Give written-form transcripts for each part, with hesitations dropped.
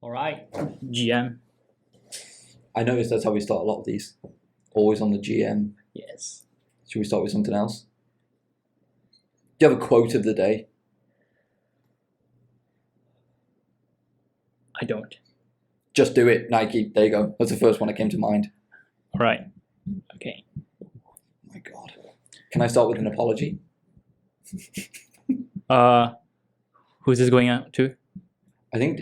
All right, GM. I noticed that's how we start a lot of these. Always on the GM. Yes. Should we start with something else? Do you have a quote of the day? I don't. Just do it, Nike. There you go. That's the first one that came to mind. All right. Okay. Oh my God. Can I start with an apology? Who's this going out to? I think,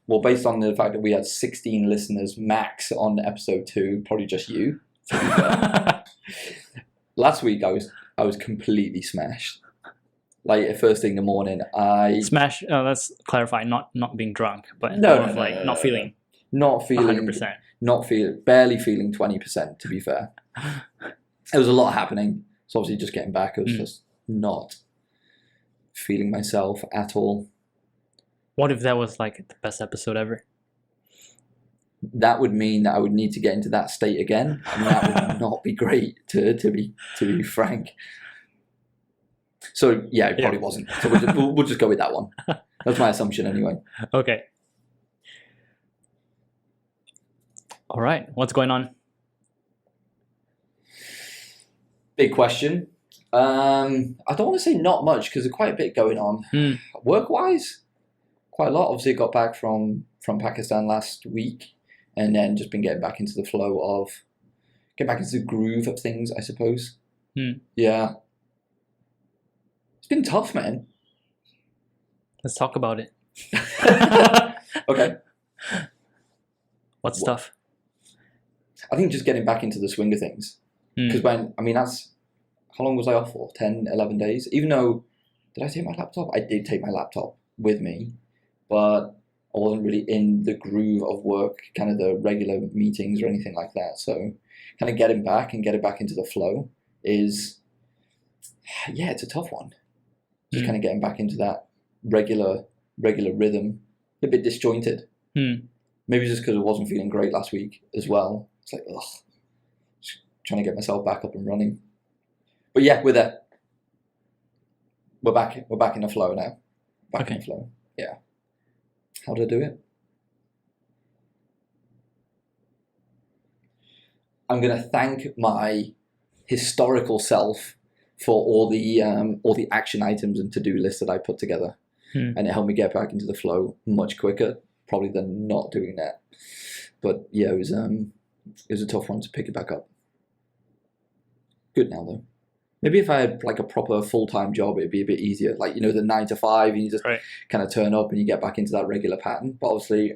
well, based on the fact that we had 16 listeners max on episode 2, probably just you. Last week I was completely smashed. Like at first thing in the morning, Smash. Let's clarify. Not being drunk, but No, more of like not feeling. not feeling 100%. Barely feeling 20%. To be fair, there was a lot happening. So obviously, just getting back, I was just not feeling myself at all. What if that was like the best episode ever? That would mean that I would need to get into that state again, and that would not be great. To be frank. So yeah, it probably wasn't. So we'll just go with that one. That's my assumption anyway. Okay. All right. What's going on? Big question. I don't want to say not much because there's quite a bit going on. Work-wise, quite a lot. Obviously, got back from Pakistan last week, and then just been getting back into the flow of, get back into the groove of things, I suppose. Yeah. It's been tough, man. Let's talk about it. Okay. What's tough? I think just getting back into the swing of things. Because that's, how long was I off for? 10, 11 days? Even though, did I take my laptop? I did take my laptop with me, but I wasn't really in the groove of work, kind of the regular meetings or anything like that. So kind of getting back and getting back into the flow is, yeah, it's a tough one. Just kind of getting back into that regular rhythm, a bit disjointed. Maybe just because I wasn't feeling great last week as well. It's like, ugh, just trying to get myself back up and running. But yeah, we're there. We're back in the flow now. Back in the flow. Yeah. How did I do it? I'm gonna thank my historical self for all the action items and to-do lists that I put together. And it helped me get back into the flow much quicker, probably than not doing that. But yeah, it was a tough one to pick it back up. Good now though. Maybe if I had like a proper full-time job, it'd be a bit easier. Like, you know, the 9 to 5, and you just kind of turn up and you get back into that regular pattern. But obviously,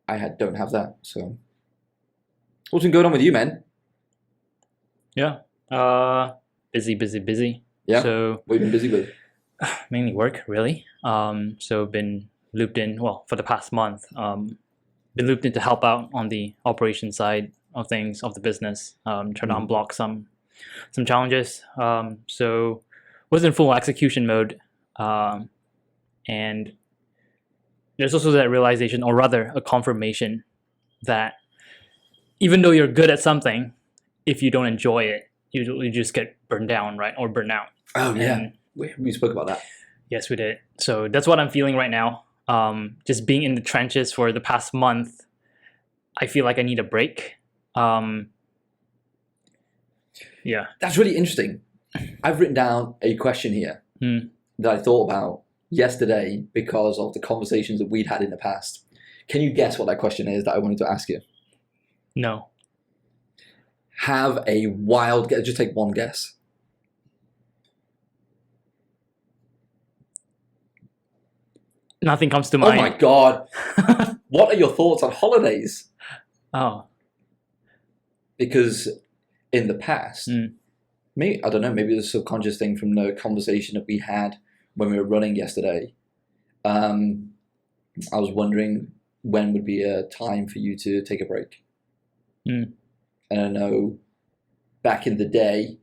don't have that. So, what's been going on with you, man? Yeah. Busy. Yeah. So what have you been busy with? Mainly work, really. So been looped in. Well, for the past month, been looped in to help out on the operation side of things of the business. Trying to unblock some challenges. So was in full execution mode, and there's also that realization, or rather, a confirmation that even though you're good at something, if you don't enjoy it, you just get burned down, right? Or burn out. Oh, yeah. We spoke about that. Yes, we did. So that's what I'm feeling right now. Just being in the trenches for the past month, I feel like I need a break. Yeah. That's really interesting. I've written down a question here that I thought about yesterday because of the conversations that we'd had in the past. Can you guess what that question is that I wanted to ask you? No. Have a wild guess. Just take one guess. Nothing comes to mind. Oh my God. What are your thoughts on holidays? Oh. Because in the past, maybe, I don't know, maybe it's a subconscious thing from the conversation that we had when we were running yesterday. I was wondering when would be a time for you to take a break. And I know back in the day,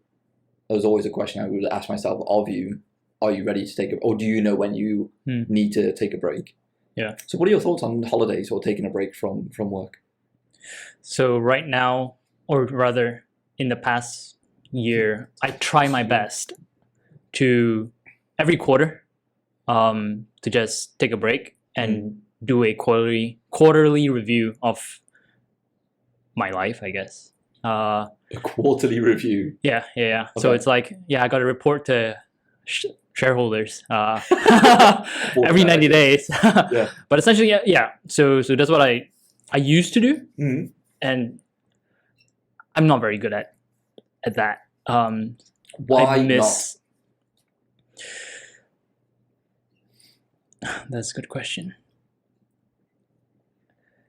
there was always a question I would ask myself of you. Are you ready to take a, or do you know when you need to take a break? Yeah. So what are your thoughts on holidays or taking a break from work? So right now, or rather in the past year, I try my best to every quarter to just take a break and do a quarterly review of my life, I guess. A quarterly review. Yeah. Okay. So it's like, I got to report to shareholders every 90 days. Yeah. But essentially, yeah. So that's what I used to do, Mm-hmm. and I'm not very good at that. Why not? That's a good question.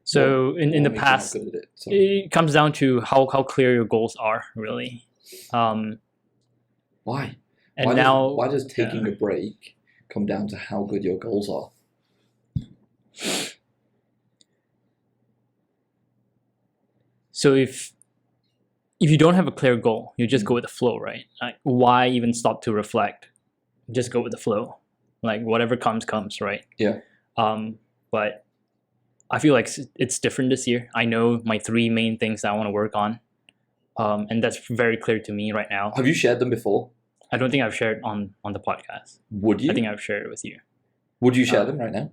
So in the past, it comes down to how clear your goals are, really. Why? And why does taking a break come down to how good your goals are? So if you don't have a clear goal, you just go with the flow, right? Like, why even stop to reflect? Just go with the flow. Like, whatever comes, right? Yeah. But I feel like it's different this year. I know my 3 main things that I want to work on, and that's very clear to me right now. Have you shared them before? I don't think I've shared on the podcast. Would you? I think I've shared it with you. Would you share them right now?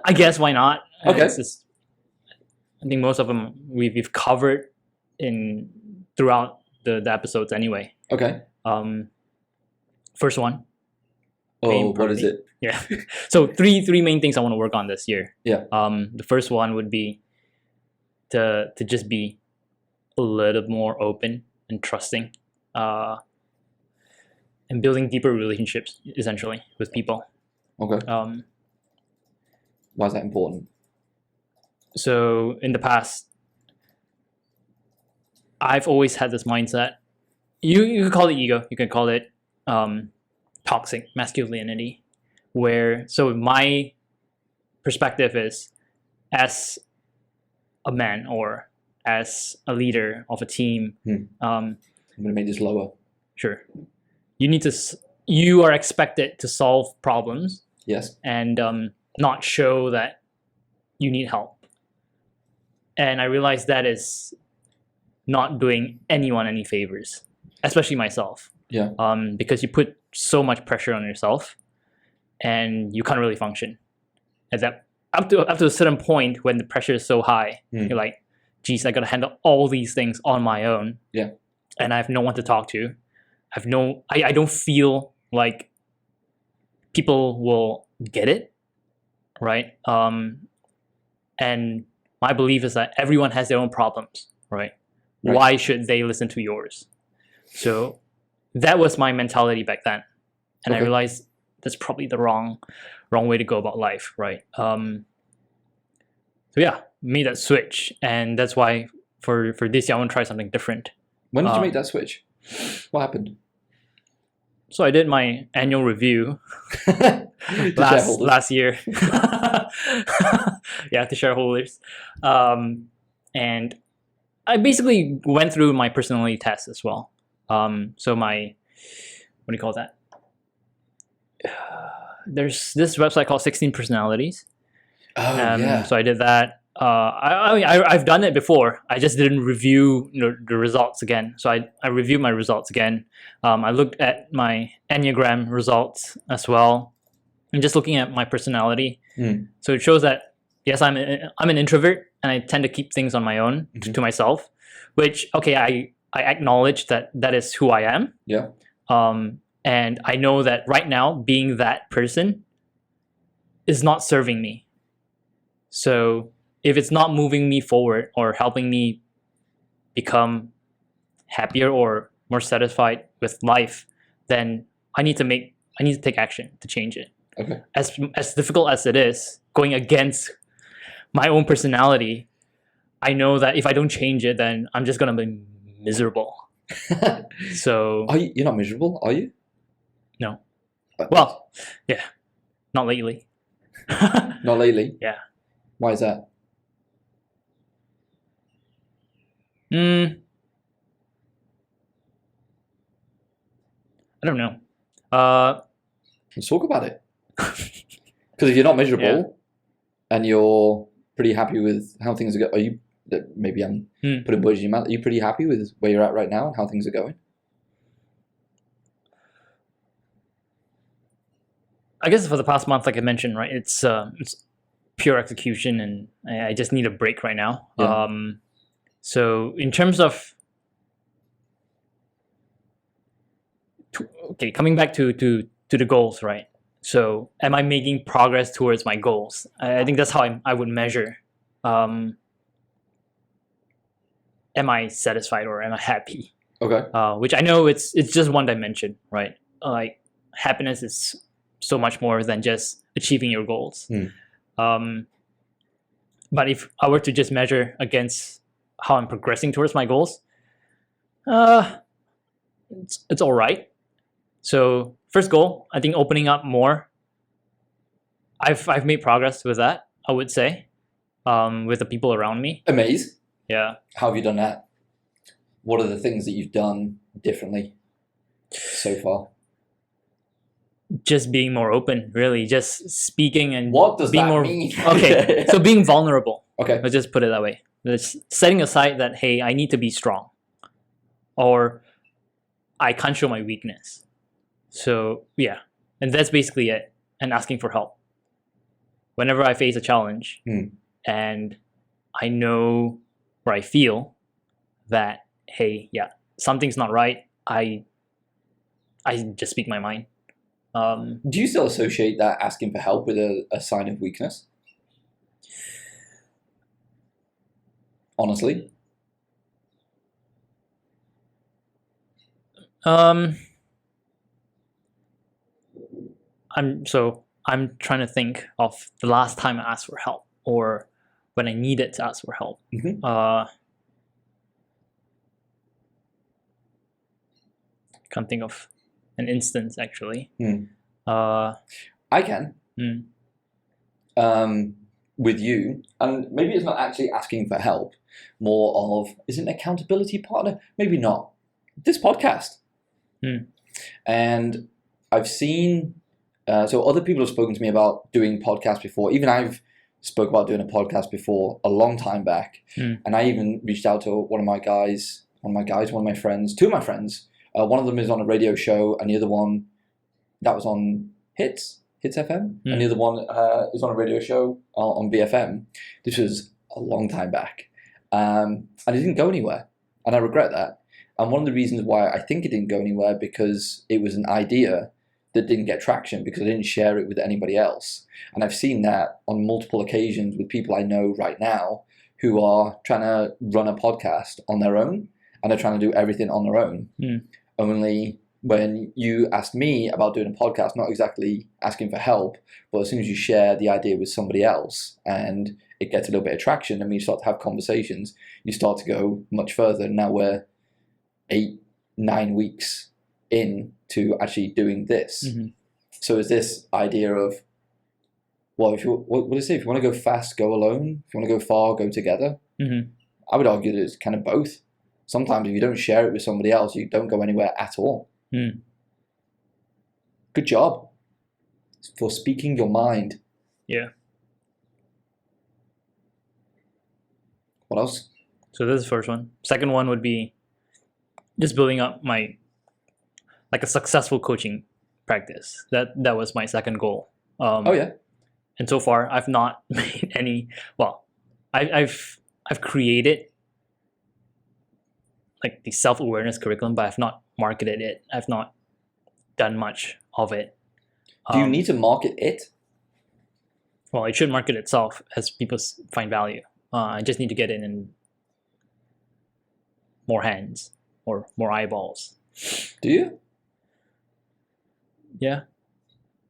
I guess, why not? Okay. I think most of them we've covered throughout the episodes anyway. Okay. First one. Oh, what is it? Yeah. So three main things I want to work on this year. Yeah. The first one would be to just be a little more open and trusting, and building deeper relationships, essentially, with people. Okay. Why is that important? So in the past, I've always had this mindset. You could call it ego. You can call it toxic masculinity. So my perspective is, as a man or as a leader of a team, I'm going to make this lower. Sure. You are expected to solve problems. Yes. And not show that you need help. And I realized that is not doing anyone any favors, especially myself. Yeah. Because you put so much pressure on yourself, and you can't really function. At that, up to a certain point, when the pressure is so high, you're like, geez, I got to handle all these things on my own. Yeah. And I have no one to talk to. I don't feel like people will get it, right? And my belief is that everyone has their own problems, right? Why should they listen to yours? So that was my mentality back then, and I realized that's probably the wrong way to go about life, right? So yeah, made that switch, and that's why for this year I want to try something different. When did you make that switch? What happened? So I did my annual review last year. Yeah, to shareholders. And I basically went through my personality test as well. So my, what do you call that? There's this website called 16 Personalities. Oh, yeah. So I did that. I've done it before. I just didn't review the results again. So I reviewed my results again. I looked at my Enneagram results as well, and just looking at my personality. So it shows that, yes, I'm an introvert, and I tend to keep things on my own, to myself, which, okay, I acknowledge that is who I am. Yeah. And I know that right now, being that person is not serving me. So if it's not moving me forward or helping me become happier or more satisfied with life, then I need to take action to change it. Okay. As difficult as it is, going against my own personality, I know that if I don't change it, then I'm just gonna be miserable. So you're not miserable, are you? No. Well, yeah, not lately. Not lately? Yeah. Why is that? I don't know. Let's talk about it. Because if you're not miserable and you're pretty happy with how things are going, are you? Maybe I'm putting words in your mouth. Are you pretty happy with where you're at right now and how things are going? I guess for the past month, like I mentioned, right, it's pure execution, and I just need a break right now. Yeah. So in terms of okay, coming back to the goals, right? So am I making progress towards my goals? I think that's how I would measure. Am I satisfied or am I happy? Okay. Which I know it's just one dimension, right? Like happiness is so much more than just achieving your goals. But if I were to just measure against how I'm progressing towards my goals, it's all right. So first goal, I think opening up more. I've made progress with that, I would say, with the people around me. Amaze. Yeah. How have you done that? What are the things that you've done differently so far? Just being more open, really. Just speaking and What does being that more mean? okay. So being vulnerable. Okay. Let's just put it that way. Let's setting aside that, hey, I need to be strong, or I can't show my weakness. So yeah, and that's basically it. And asking for help whenever I face a challenge, and I know or I feel that, hey, yeah, something's not right. I just speak my mind. Do you still associate that asking for help with a sign of weakness? Honestly? I'm trying to think of the last time I asked for help or when I needed to ask for help. Can't think of an instance actually. I can. With you, and maybe it's not actually asking for help, more of, is it an accountability partner? Maybe not. This podcast. And I've seen, so other people have spoken to me about doing podcasts before. Even I've spoke about doing a podcast before a long time back. And I even reached out to one of my friends, two of my friends. One of them is on a radio show, and the other one that was on Hits FM, and the other one is on a radio show on BFM. This was a long time back, and it didn't go anywhere, and I regret that. And one of the reasons why I think it didn't go anywhere, because it was an idea that didn't get traction because I didn't share it with anybody else. And I've seen that on multiple occasions with people I know right now who are trying to run a podcast on their own, and they're trying to do everything on their own. Only when you asked me about doing a podcast, not exactly asking for help, but as soon as you share the idea with somebody else and it gets a little bit of traction, and when you start to have conversations, you start to go much further. Now we're 8-9 weeks in to actually doing this. So is this idea of, well, if you what do you say? If you want to go fast, go alone. If you want to go far, go together. I would argue that it's kind of both. Sometimes if you don't share it with somebody else, you don't go anywhere at all. Good job for speaking your mind. Yeah. What else? So this is the first one. Second one would be just building up my, like, a successful coaching practice. That was my second goal. Oh yeah. And so far, I've not made any. Well, I've created like the self-awareness curriculum, but I've not marketed it. I've not done much of it. Do you need to market it? Well, it should market itself as people find value. I just need to get it in more hands or more eyeballs. Do you? Yeah.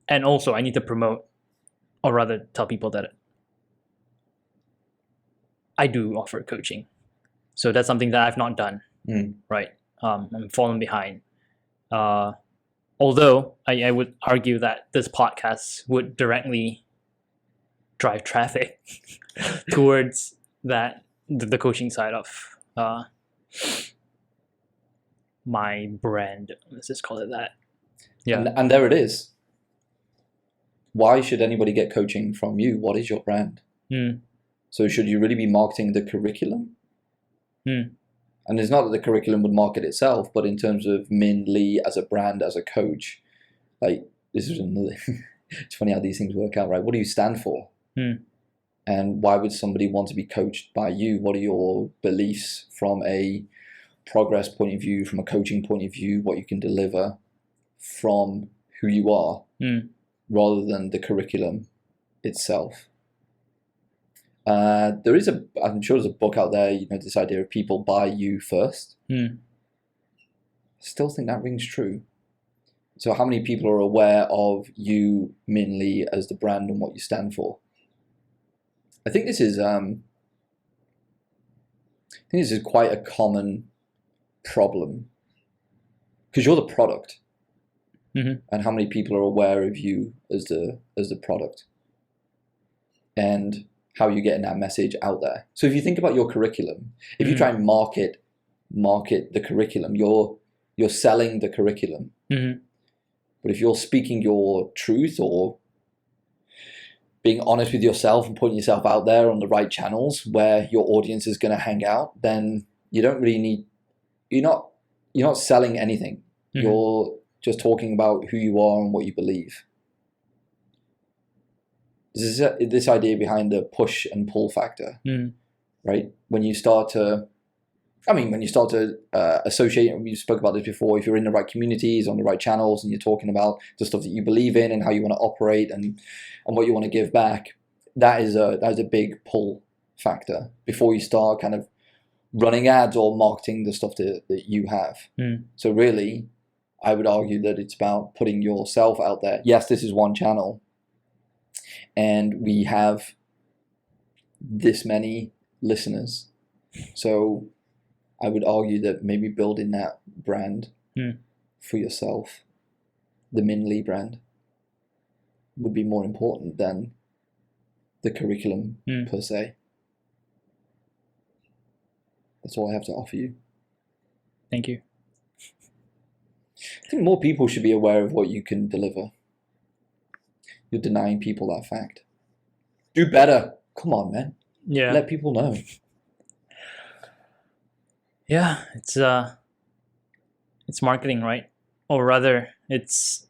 And also, I need to promote, or rather tell people that I do offer coaching. So that's something that I've not done. Right. I'm falling behind. Although I would argue that this podcast would directly drive traffic towards that the coaching side of my brand. Let's just call it that. Yeah. And there it is. Why should anybody get coaching from you? What is your brand? So should you really be marketing the curriculum? And it's not that the curriculum would market itself, but in terms of Min Lee as a brand, as a coach, like, this is another. It's funny how these things work out, right? What do you stand for? And why would somebody want to be coached by you? What are your beliefs from a progress point of view, from a coaching point of view, what you can deliver from who you are, rather than the curriculum itself? I'm sure there's a book out there, this idea of people buy you first. I still think that rings true. So how many people are aware of you, Min Lee, as the brand and what you stand for? I think this is quite a common problem, because you're the product, and how many people are aware of you as the product, and how you're getting that message out there. So if you think about your curriculum, if you try and market the curriculum, you're selling the curriculum. But if you're speaking your truth or being honest with yourself and putting yourself out there on the right channels where your audience is going to hang out, then you don't really need, you're not selling anything. You're just talking about who you are and what you believe. This idea behind the push and pull factor, right? When you start to associate, and we spoke about this before, if you're in the right communities, on the right channels, and you're talking about the stuff that you believe in and how you want to operate and what you want to give back, that is a big pull factor before you start kind of running ads or marketing the stuff that you have. So really, I would argue that it's about putting yourself out there. Yes, this is one channel, and we have this many listeners. So I would argue that maybe building that brand for yourself, the Min Lee brand, would be more important than the curriculum per se. That's all I have to offer you. Thank you. I think more people should be aware of what you can deliver. You're denying people that fact. Do better. Come on, man. Yeah. Let people know. Yeah, it's marketing, right? Or rather, it's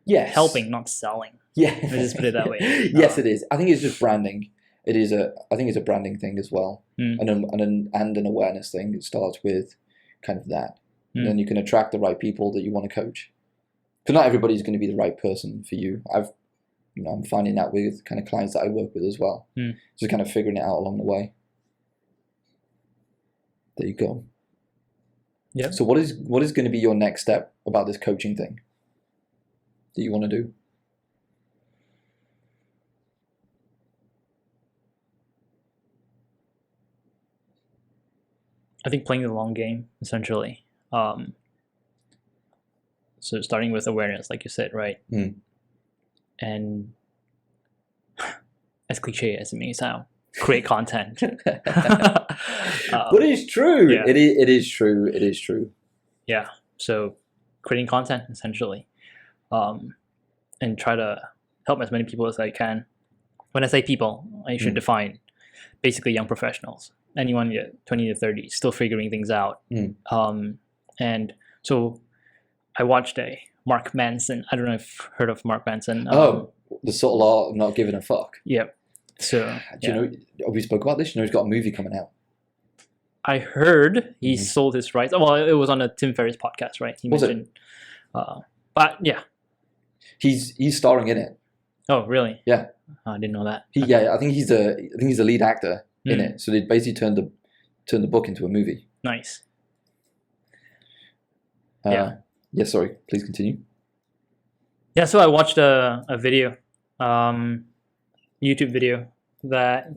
helping, not selling. Yeah. Let's just put it that way. Yes, it is. I think it's just branding. I think it's a branding thing as well, and an awareness thing. It starts with kind of that, and then you can attract the right people that you want to coach. Because not everybody's going to be the right person for you. I'm finding that with kind of clients that I work with as well. Just kind of figuring it out along the way. There you go. Yeah. So what is going to be your next step about this coaching thing that you want to do? I think playing the long game, essentially. So starting with awareness, like you said, right? And as cliche as it may sound, create content. But it's true. Yeah. It is true. It is true. Yeah. So creating content, essentially, and try to help as many people as I can. When I say people, I should define basically young professionals. Anyone 20 to 30, still figuring things out. And so I watched a Mark Manson. I don't know if you've heard of Mark Manson. The subtle art of not giving a fuck. Yep. So Do you know? We spoke about this. You know, he's got a movie coming out. I heard he sold his rights. Well, it was on a Tim Ferriss podcast, right? He mentioned. But yeah, he's starring in it. Oh, really? Yeah. I didn't know that. Yeah, I think he's the lead actor in it. So they basically turned the book into a movie. Nice. Yeah. Sorry. Please continue. Yeah. So I watched a video, YouTube video that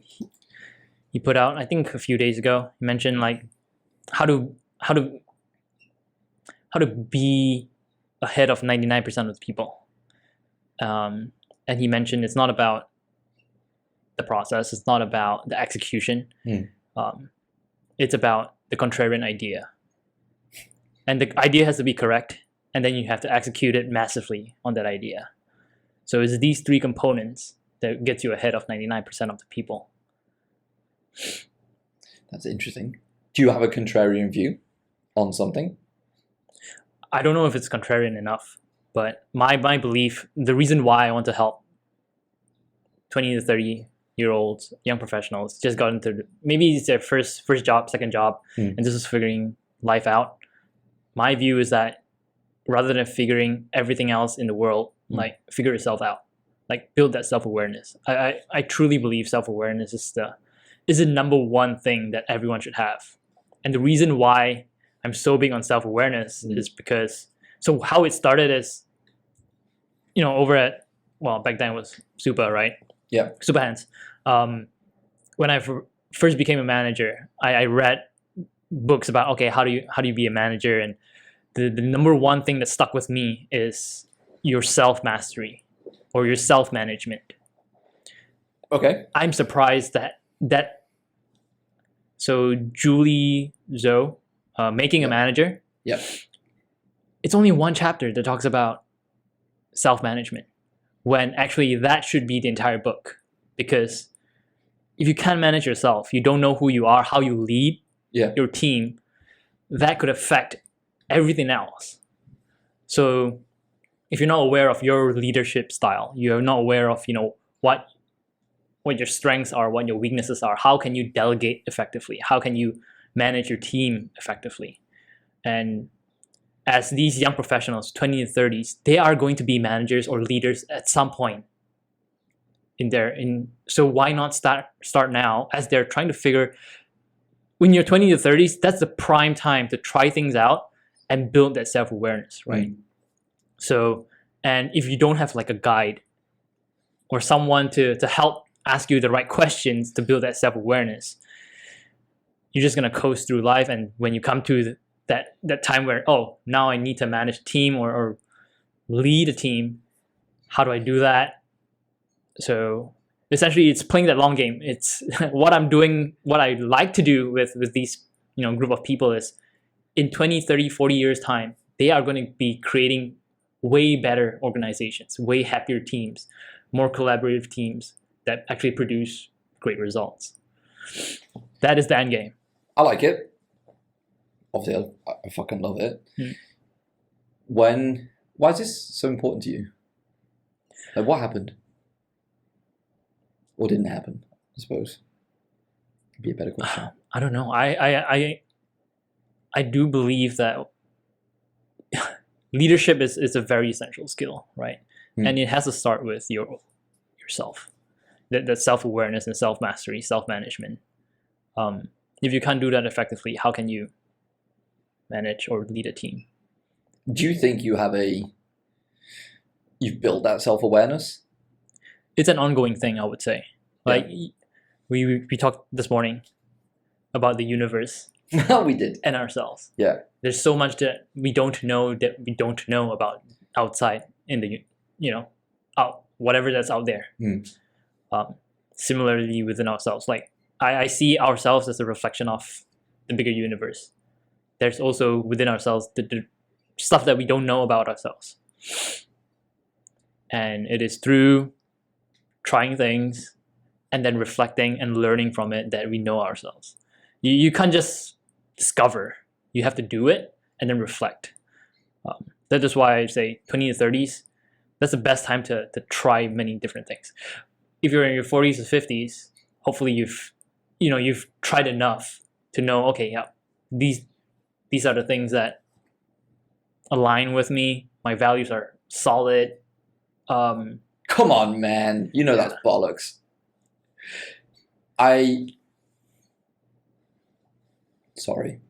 he put out. I think a few days ago. He mentioned like how to be ahead of 99% of the people. And he mentioned it's not about the process. It's not about the execution. It's about the contrarian idea. And the idea has to be correct. And then you have to execute it massively on that idea. So it's these three components that gets you ahead of 99% of the people. That's interesting. Do you have a contrarian view on something? I don't know if it's contrarian enough. But my belief, the reason why I want to help 20 to 30-year-olds, young professionals, just got into, maybe it's their first job, second job, and this is figuring life out. My view is that rather than figuring everything else in the world, like figure yourself out, like build that self-awareness. I truly believe self-awareness is the number one thing that everyone should have. And the reason why I'm so big on self-awareness is because, so how it started is, over at, well, back then it was Super, right? Yeah. Super Hands. When I first became a manager, I read books about, okay, how do you be a manager? And the number one thing that stuck with me is your self-mastery or your self-management. Okay. I'm surprised that so Julie Zhou, Making a Manager. Yep. It's only one chapter that talks about self-management, when actually that should be the entire book. Because if you can't manage yourself, you don't know who you are, how you lead your team, that could affect everything else. So if you're not aware of your leadership style, you're not aware of what your strengths are, what your weaknesses are, how can you delegate effectively, how can you manage your team effectively. And as these young professionals, 20 to 30s, they are going to be managers or leaders at some point so why not start now, as they're trying to figure, when you're 20 to 30s, that's the prime time to try things out and build that self-awareness, right? So, and if you don't have like a guide or someone to help ask you the right questions to build that self-awareness, you're just going to coast through life. And when you come to that time where, oh, now I need to manage a team or lead a team, how do I do that? So essentially it's playing that long game. It's what I'm doing, what I like to do with these group of people is, in 20, 30, 40 years time, they are going to be creating way better organizations, way happier teams, more collaborative teams that actually produce great results. That is the end game. I like it. Obviously, I fucking love it. Why is this so important to you? Like, what happened? Or didn't happen, I suppose. Would be a better question. I don't know. I do believe that leadership is a very essential skill, right? And it has to start with yourself. That self-awareness and self-mastery, self-management. If you can't do that effectively, how can you manage or lead a team? Do you think you've built that self-awareness? It's an ongoing thing, I would say. Like we talked this morning about the universe. We did. And ourselves. Yeah. There's so much that we don't know about outside in the whatever that's out there. Similarly within ourselves, like I see ourselves as a reflection of the bigger universe. There's also within ourselves the stuff that we don't know about ourselves, and it is through trying things and then reflecting and learning from it that we know ourselves. You can't just discover. You have to do it and then reflect. That is why I say 20 to 30s, that's the best time to try many different things. If you're in your 40s or 50s, hopefully you've tried enough to know, okay, yeah, these are the things that align with me. My values are solid. Come on, man. That's bollocks. Sorry.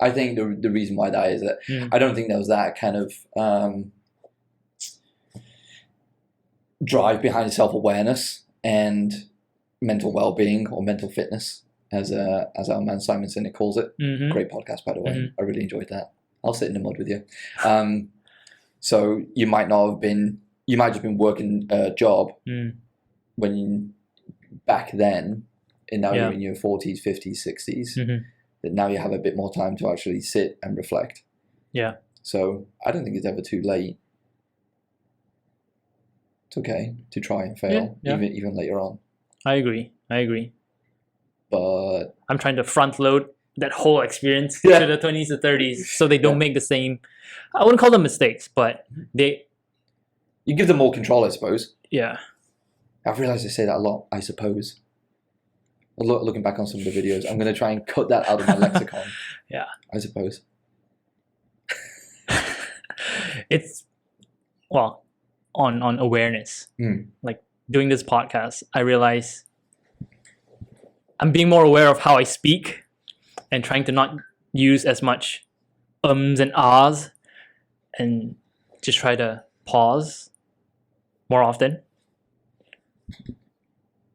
I think the reason why that is that I don't think there was that kind of drive behind self-awareness and mental well-being, or mental fitness, as our man Simon Sinek calls it. Great podcast, by the way. I really enjoyed that. I'll sit in the mud with you. So you might have just been working a job when back then, and now you're in your 40s, 50s, 60s. That now you have a bit more time to actually sit and reflect. Yeah. So I don't think it's ever too late. It's okay to try and fail, even later on. I agree. But I'm trying to front load that whole experience Yeah. to the 20s to 30s, so they don't make the same. I wouldn't call them mistakes, but You give them more control, I suppose. yeah. I've realised I say that a lot, I suppose. Looking back on some of the videos, I'm going to try and cut that out of my lexicon. Yeah. I suppose. It's, well, on awareness. Like doing this podcast, I realize I'm being more aware of how I speak and trying to not use as much ums and ahs and just try to pause more often.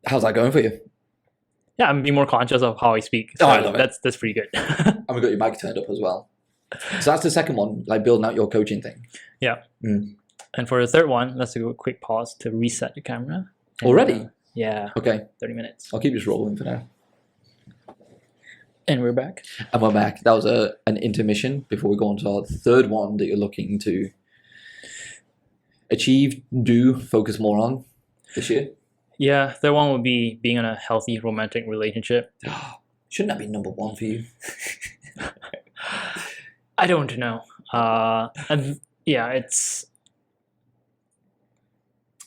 How's that going for you? Yeah, I'm being more conscious of how I speak. So I love it. That's pretty good. And we've got your mic turned up as well. So that's the second one, like building out your coaching thing. Yeah. And for the third one, let's do a quick pause to reset the camera. And, Already? Yeah. Okay. 30 minutes. I'll keep this rolling for now. And we're back. And we're back. That was an intermission before we go on to our third one that you're looking to achieve, focus more on this year. Yeah, third one would be being in a healthy romantic relationship. Shouldn't that be number one for you? I don't know. And yeah, it's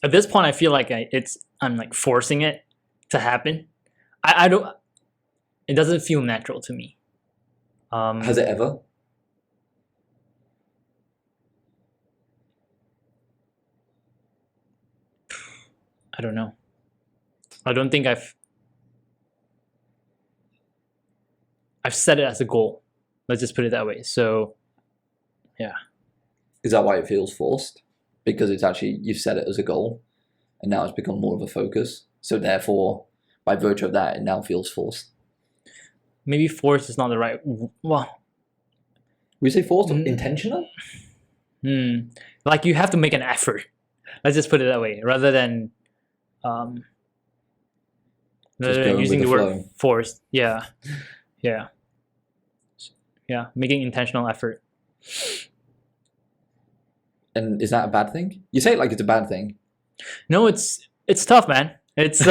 at this point I feel like I'm like forcing it to happen. I don't. It doesn't feel natural to me. Has it ever? I don't know. I don't think I've set it as a goal. Let's just put it that way. So, yeah. Is that why it feels forced? Because it's actually, you've set it as a goal and now it's become more of a focus. So therefore, by virtue of that, it now feels forced. Maybe forced is not the right, well. We say forced or intentional? Like you have to make an effort. Let's just put it that way. Rather than using the word forced. Yeah. Yeah. Yeah. Making intentional effort. And is that a bad thing? You say it like it's a bad thing. No, it's tough, man. It's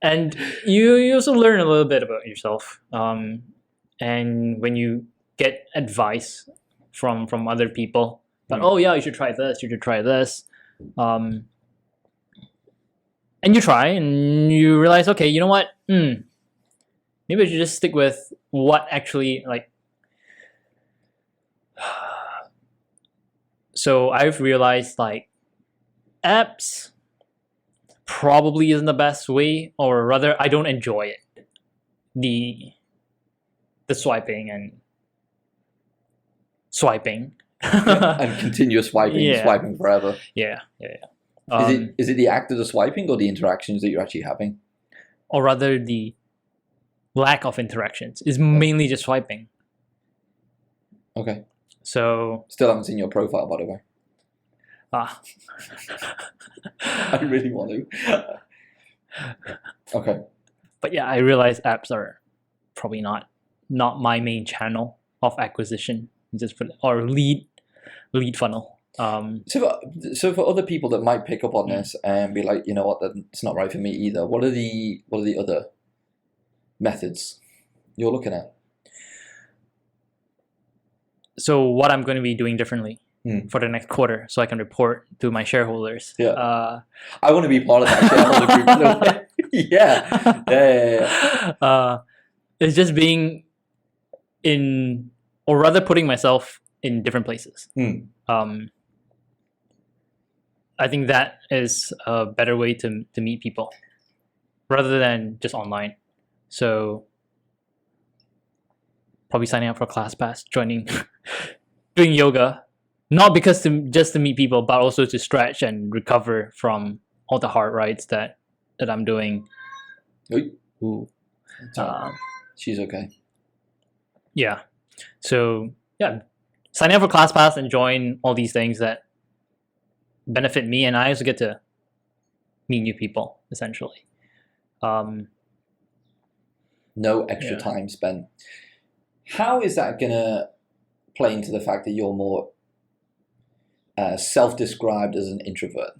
and you also learn a little bit about yourself. And when you get advice from other people, but oh yeah, you should try this, you should try this. And you try and you realize, okay, you know what? Maybe I should just stick with what actually like. So I've realized like apps probably isn't the best way, or rather I don't enjoy it. The swiping and swiping. And continuous swiping, swiping forever. Yeah. Is it the act of the swiping or the interactions that you're actually having? Or rather the lack of interactions is mainly just swiping. Okay. So still haven't seen your profile, by the way. I really want to. Okay. But yeah, I realize apps are probably not my main channel of acquisition. Just or lead funnel. So for other people that might pick up on this and be like, you know what, that's not right for me either. What are the other methods you're looking at? So what I'm going to be doing differently for the next quarter, so I can report to my shareholders. Yeah. I want to be part of that shareholder group. Yeah. It's just being in, or rather putting myself in different places. I think that is a better way to meet people rather than just online. So probably signing up for a class pass, joining, doing yoga, not because just to meet people, but also to stretch and recover from all the hard rides that I'm doing. Ooh. She's okay. Yeah. So yeah, signing up for class pass and join all these things that benefit me, and I also get to meet new people essentially. No extra time spent. How is that gonna play into the fact that you're more self-described as an introvert?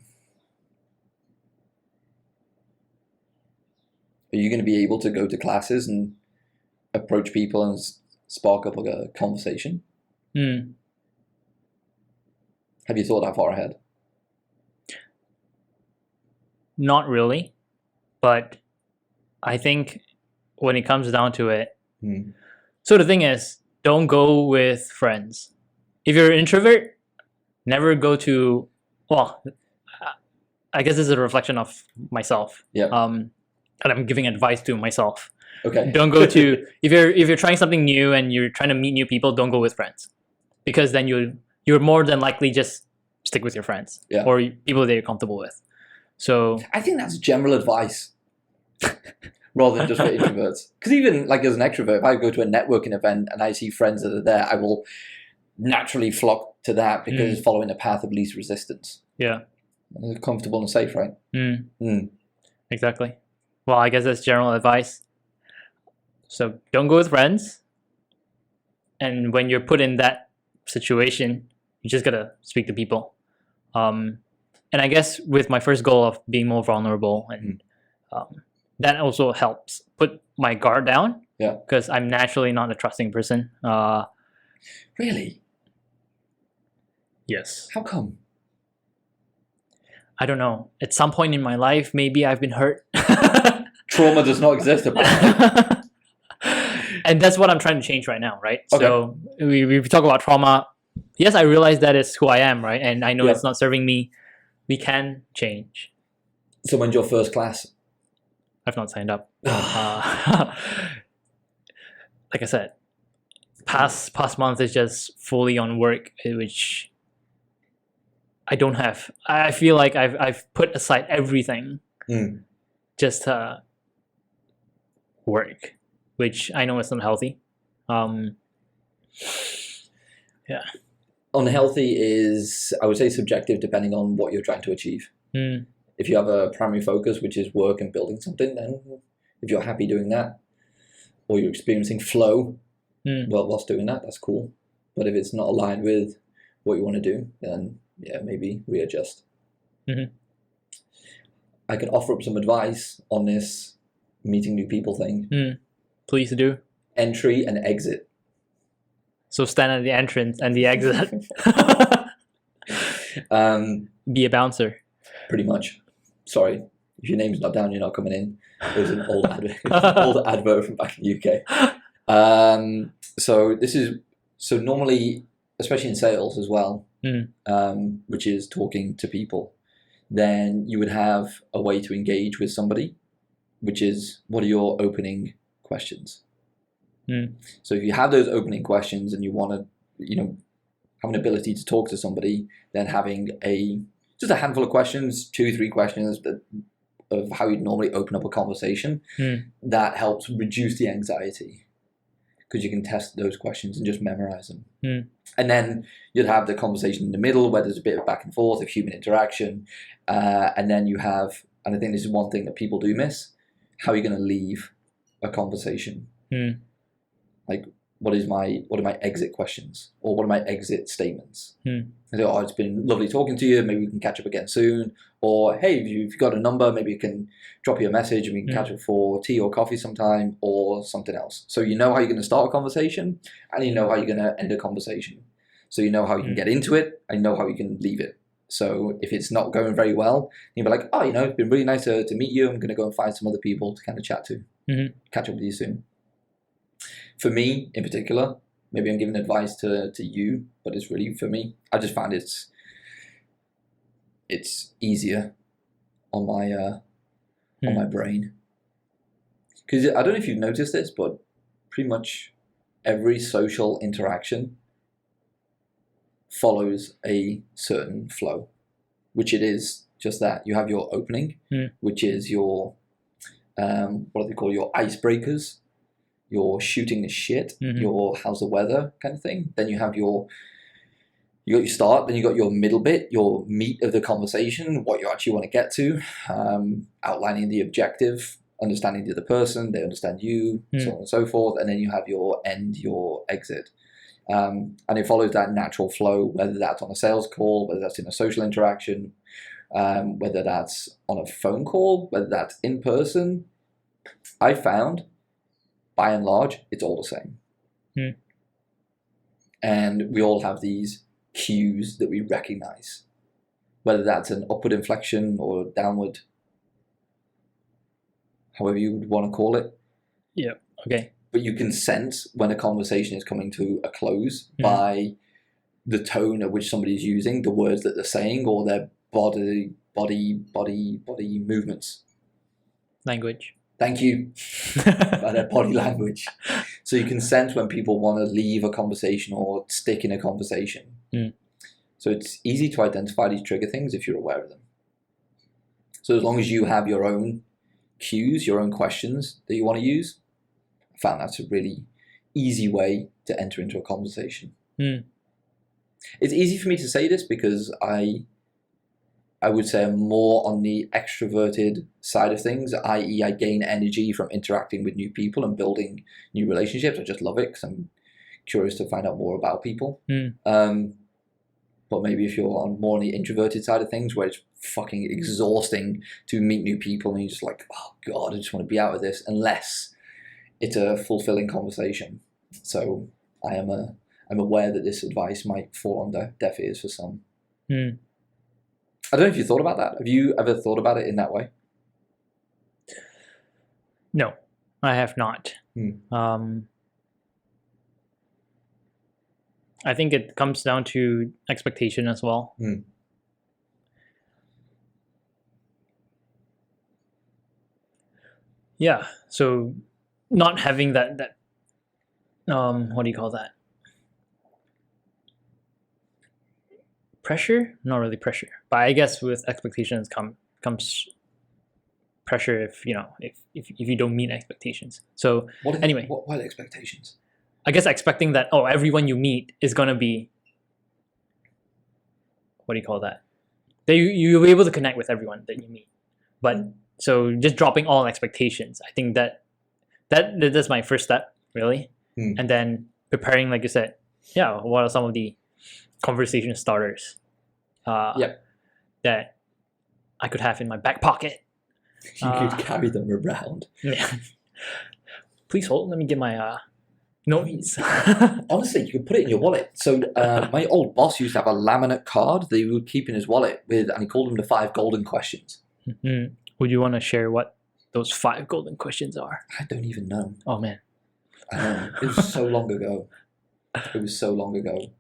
Are you going to be able to go to classes and approach people and spark up a conversation? Have you thought that far ahead? Not really, but I think when it comes down to it, so the thing is, don't go with friends. If you're an introvert, never go to, well, I guess this is a reflection of myself. Yeah. And I'm giving advice to myself. Okay. Don't go to, if you're trying something new and you're trying to meet new people, don't go with friends, because then you're more than likely just stick with your friends or people that you're comfortable with. So I think that's general advice rather than just for introverts. Because even like as an extrovert, if I go to a networking event and I see friends that are there, I will naturally flock to that because it's following a path of least resistance. Yeah. It's comfortable and safe, right? Exactly. Well, I guess that's general advice. So don't go with friends. And when you're put in that situation, you just gotta speak to people. And I guess with my first goal of being more vulnerable, and that also helps put my guard down. Yeah. Because I'm naturally not a trusting person. Really? Yes. How come? I don't know. At some point in my life, maybe I've been hurt. Trauma does not exist apparently. And that's what I'm trying to change right now, right? Okay. So we talk about trauma. Yes, I realize that is who I am, right? And I know it's not serving me. We can change. So when's your first class? I've not signed up. Like I said, past month is just fully on work, which I don't have. I feel like I've put aside everything just to work, which I know is not healthy. Yeah. Unhealthy is, I would say, subjective depending on what you're trying to achieve. If you have a primary focus, which is work and building something, then if you're happy doing that, or you're experiencing flow, well, whilst doing that, that's cool. But if it's not aligned with what you want to do, then yeah, maybe readjust. I can offer up some advice on this meeting new people thing. Please do. Entry and exit. So stand at the entrance and the exit. Be a bouncer. Pretty much. Sorry, if your name's not down, you're not coming in. It was an old advert from back in the UK. So normally, especially in sales as well, which is talking to people, then you would have a way to engage with somebody, which is, what are your opening questions? So if you have those opening questions and you want to, have an ability to talk to somebody, then having just a handful of questions, 2-3 questions of how you'd normally open up a conversation, that helps reduce the anxiety, because you can test those questions and just memorize them. And then you'd have the conversation in the middle where there's a bit of back and forth of human interaction. And then you have, and I think this is one thing that people do miss, how are you going to leave a conversation? Like, what are my exit questions, or what are my exit statements? And so, it's been lovely talking to you. Maybe we can catch up again soon. Or, hey, if you've got a number, maybe you can drop you a message and we can catch up for tea or coffee sometime, or something else. So you know how you're going to start a conversation, and you know how you're going to end a conversation. So you know how you can get into it, and you know how you can leave it. So if it's not going very well, you'll be like, oh, it's been really nice to meet you. I'm going to go and find some other people to kind of chat to. Catch up with you soon. For me, in particular, maybe I'm giving advice to you, but it's really for me. I just found it's easier on my brain, because I don't know if you've noticed this, but pretty much every social interaction follows a certain flow, which it is just that. You have your opening, which is your what do they call your icebreakers, your shooting the shit, your how's the weather kind of thing. Then you have you got your start, then you got your middle bit, your meat of the conversation, what you actually want to get to, outlining the objective, understanding the other person, they understand you, so on and so forth. And then you have your end, your exit. And it follows that natural flow, whether that's on a sales call, whether that's in a social interaction, whether that's on a phone call, whether that's in person. I found by and large, it's all the same. Hmm. And we all have these cues that we recognize, whether that's an upward inflection or downward, however you would want to call it. Yeah. Okay. But you can sense when a conversation is coming to a close by the tone at which somebody's using, the words that they're saying, or their body movements. Language. Thank you. By their body language. So you can sense when people want to leave a conversation or stick in a conversation. So it's easy to identify these trigger things if you're aware of them. So as long as you have your own cues, your own questions that you want to use, I found that's a really easy way to enter into a conversation. It's easy for me to say this because I would say I'm more on the extroverted side of things, i.e. I gain energy from interacting with new people and building new relationships. I just love it because I'm curious to find out more about people. But maybe if you're more on the introverted side of things, where it's fucking exhausting to meet new people and you're just like, oh God, I just want to be out of this, unless it's a fulfilling conversation. So I'm aware that this advice might fall on deaf ears for some. I don't know if you thought about that. Have you ever thought about it in that way? No, I have not. I think it comes down to expectation as well. Yeah, so not having that what do you call that? Pressure? Not really pressure, but I guess with expectations comes pressure if you don't meet expectations. So anyway, what are expectations? I guess expecting that everyone you meet is gonna be, what do you call that? That you'll be able to connect with everyone that you meet. But so just dropping all expectations, I think that's my first step, really. And then preparing, like you said, what are some of the conversation starters that I could have in my back pocket. You could carry them around. Yeah. Please hold. Let me get my notes. Honestly, you could put it in your wallet. So my old boss used to have a laminate card that he would keep in his wallet and he called them the 5 golden questions. Would you want to share what those 5 golden questions are? I don't even know. Oh man. I know. It was so long ago.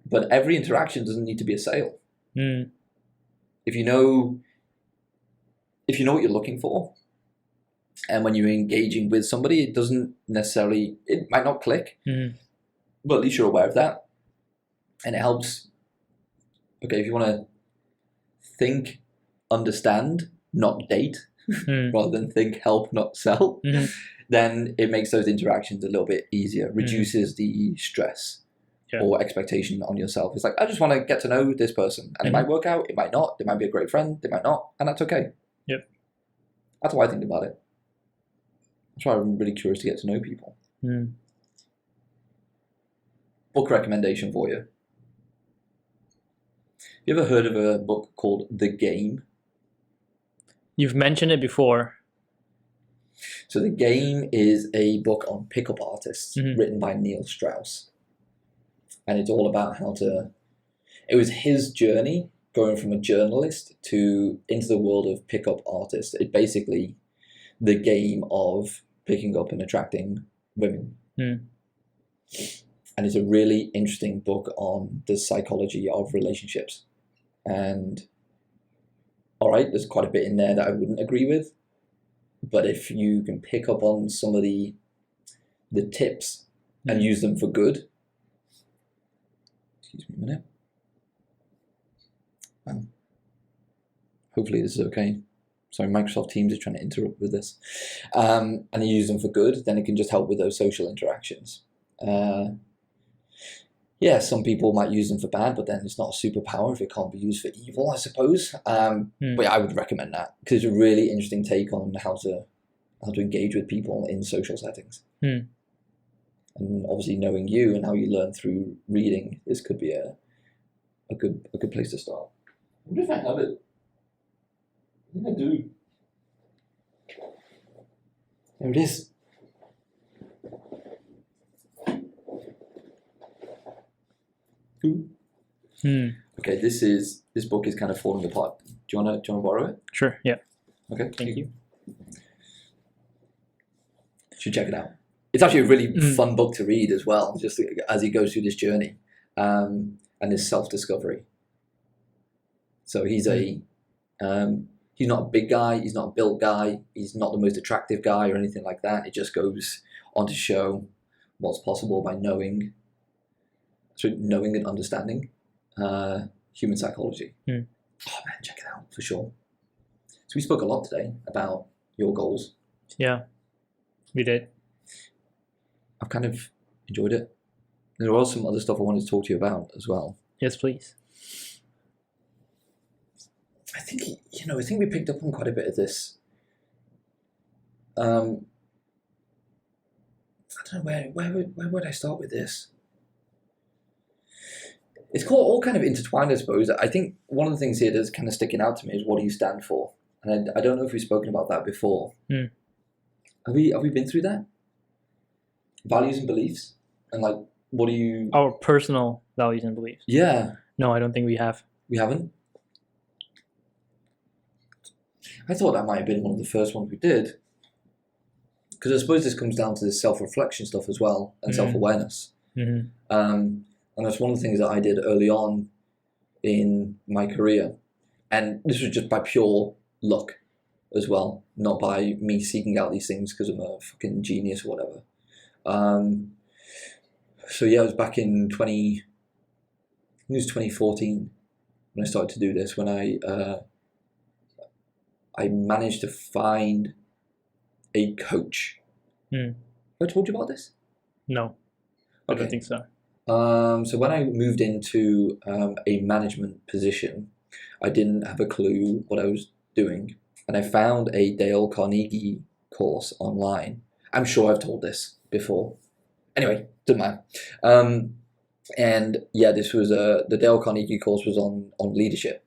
But every interaction doesn't need to be a sale. If you know what you're looking for, and when you're engaging with somebody, it might not click, but at least you're aware of that. And it helps, if you want to think, understand, not date, rather than think, help, not sell, then it makes those interactions a little bit easier, reduces the stress or expectation on yourself. It's like, I just want to get to know this person, and it might work out, it might not, they might be a great friend, they might not, and that's okay. Yep. That's how I think about it. That's why I'm really curious to get to know people. Book recommendation for you. Have you ever heard of a book called The Game? You've mentioned it before. So The Game is a book on pickup artists written by Neil Strauss. And it's all about it was his journey going from a journalist into the world of pickup artists. It's basically the game of picking up and attracting women. And it's a really interesting book on the psychology of relationships. And there's quite a bit in there that I wouldn't agree with. But if you can pick up on some of the tips and use them for good. Excuse me a minute. Hopefully this is okay. Sorry, Microsoft Teams is trying to interrupt with this. And you use them for good, then it can just help with those social interactions. Some people might use them for bad, but then it's not a superpower if it can't be used for evil, I suppose. But I would recommend that because it's a really interesting take on how to engage with people in social settings. And obviously knowing you and how you learn through reading, this could be a good place to start. I wonder if I have it. I think I do. There it is. Who? Okay, this book is kind of falling apart. Do you wanna borrow it? Sure. Yeah. Okay. Thank you. Should check it out. It's actually a really fun book to read as well, just as he goes through this journey and his self-discovery. So he's he's not a big guy, he's not a built guy, he's not the most attractive guy or anything like that. It just goes on to show what's possible by knowing and understanding human psychology. Oh man, check it out for sure. So we spoke a lot today about your goals. Yeah, we did. I've kind of enjoyed it. There was some other stuff I wanted to talk to you about as well. Yes, please. I think we picked up on quite a bit of this. I don't know where would I start with this. It's all kind of intertwined, I suppose. I think one of the things here that's kind of sticking out to me is what do you stand for, and I don't know if we've spoken about that before. Have we been through that? Values and beliefs, and like, what do you? Our personal values and beliefs. Yeah. No, I don't think we have. We haven't. I thought that might have been one of the first ones we did, because I suppose this comes down to this self-reflection stuff as well and self-awareness. And that's one of the things that I did early on in my career, and this was just by pure luck as well, not by me seeking out these things because I'm a fucking genius or whatever. So yeah, it was back in 2014 when I started to do this, when I managed to find a coach. Have I told you about this? No, I don't think so. So when I moved into a management position, I didn't have a clue what I was doing, and I found a Dale Carnegie course online. I'm sure I've told this before. Anyway, doesn't matter. And yeah, this was the Dale Carnegie course was on leadership.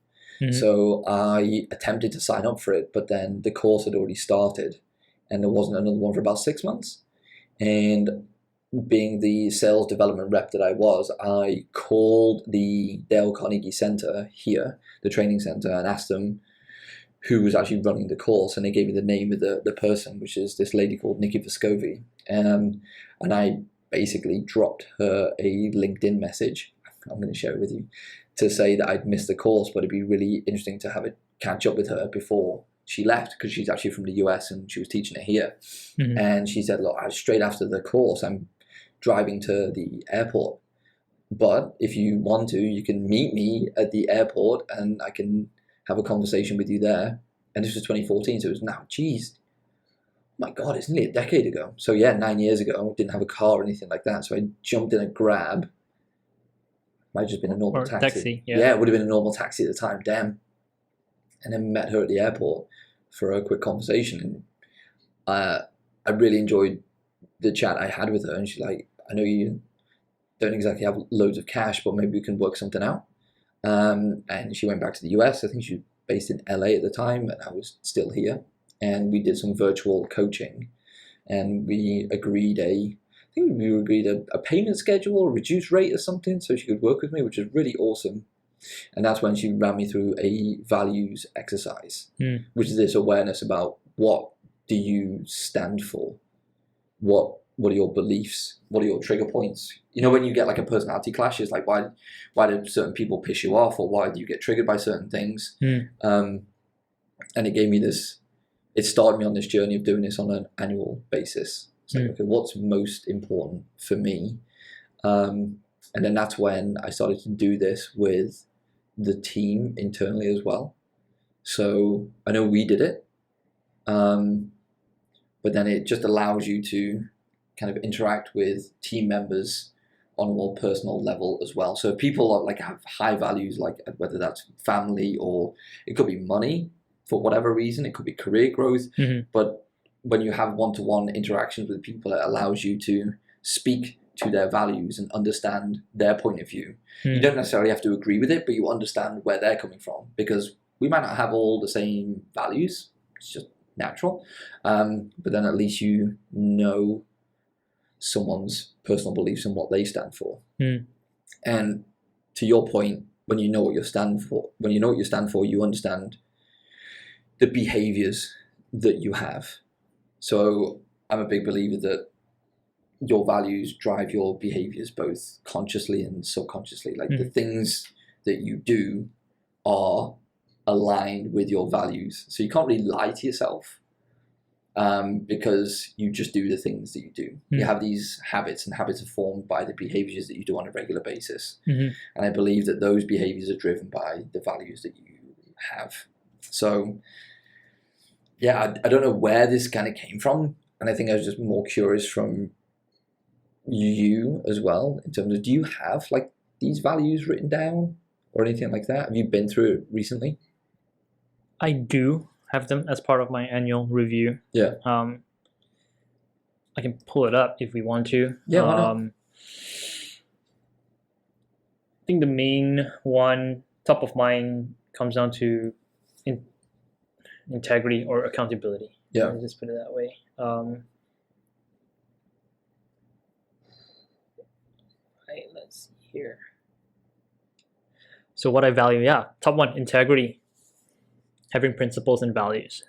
So I attempted to sign up for it, but then the course had already started, and there wasn't another one for about 6 months. And being the sales development rep that I was, I called the Dale Carnegie Center here, the training center, and asked them who was actually running the course, and they gave me the name of the person, which is this lady called Nikki Vescovi. And I basically dropped her a LinkedIn message. I'm going to share it with you, to say that I'd missed the course, but it'd be really interesting to have a catch up with her before she left, because she's actually from the US and she was teaching it here. And she said, look, straight after the course, I'm driving to the airport, but if you want to, you can meet me at the airport and I can have a conversation with you there. And this was 2014, so it was now, geez, my God, it's nearly a decade ago. So yeah, 9 years ago, I didn't have a car or anything like that, so I jumped in a Grab. Might have just been a normal taxi. Yeah, it would have been a normal taxi at the time, damn. And then met her at the airport for a quick conversation. And I really enjoyed the chat I had with her. And she's like, I know you don't exactly have loads of cash, but maybe we can work something out. And she went back to the US. I think she was based in LA at the time, and I was still here. And we did some virtual coaching. And we agreed a payment schedule, a reduced rate or something, so she could work with me, which is really awesome. And that's when she ran me through a values exercise, which is this awareness about what do you stand for, what are your beliefs, what are your trigger points. You know, when you get like a personality clash, it's like, why do certain people piss you off, or why do you get triggered by certain things? And it gave me this, it started me on this journey of doing this on an annual basis. So, okay, what's most important for me? And then that's when I started to do this with the team internally as well. So I know we did it, but then it just allows you to kind of interact with team members on a more personal level as well. So if people are, like, have high values, like whether that's family or it could be money for whatever reason, it could be career growth, but when you have one-to-one interactions with people, it allows you to speak to their values and understand their point of view. You don't necessarily have to agree with it, but you understand where they're coming from, because we might not have all the same values. It's just natural. But then at least you know someone's personal beliefs and what they stand for. And to your point, when you know what you stand for, you understand the behaviors that you have. So I'm a big believer that your values drive your behaviors, both consciously and subconsciously. Like the things that you do are aligned with your values. So you can't really lie to yourself, because you just do the things that you do. You have these habits, and habits are formed by the behaviors that you do on a regular basis. And I believe that those behaviors are driven by the values that you have. So yeah, I don't know where this kind of came from. And I think I was just more curious from you as well, in terms of, do you have like these values written down or anything like that? Have you been through it recently? I do have them as part of my annual review. Yeah. I can pull it up if we want to. Yeah, why not? I think the main one, top of mind, comes down to integrity or accountability. Yeah. Let me just put it that way. Right, let's see here. So what I value, top one, integrity, having principles and values.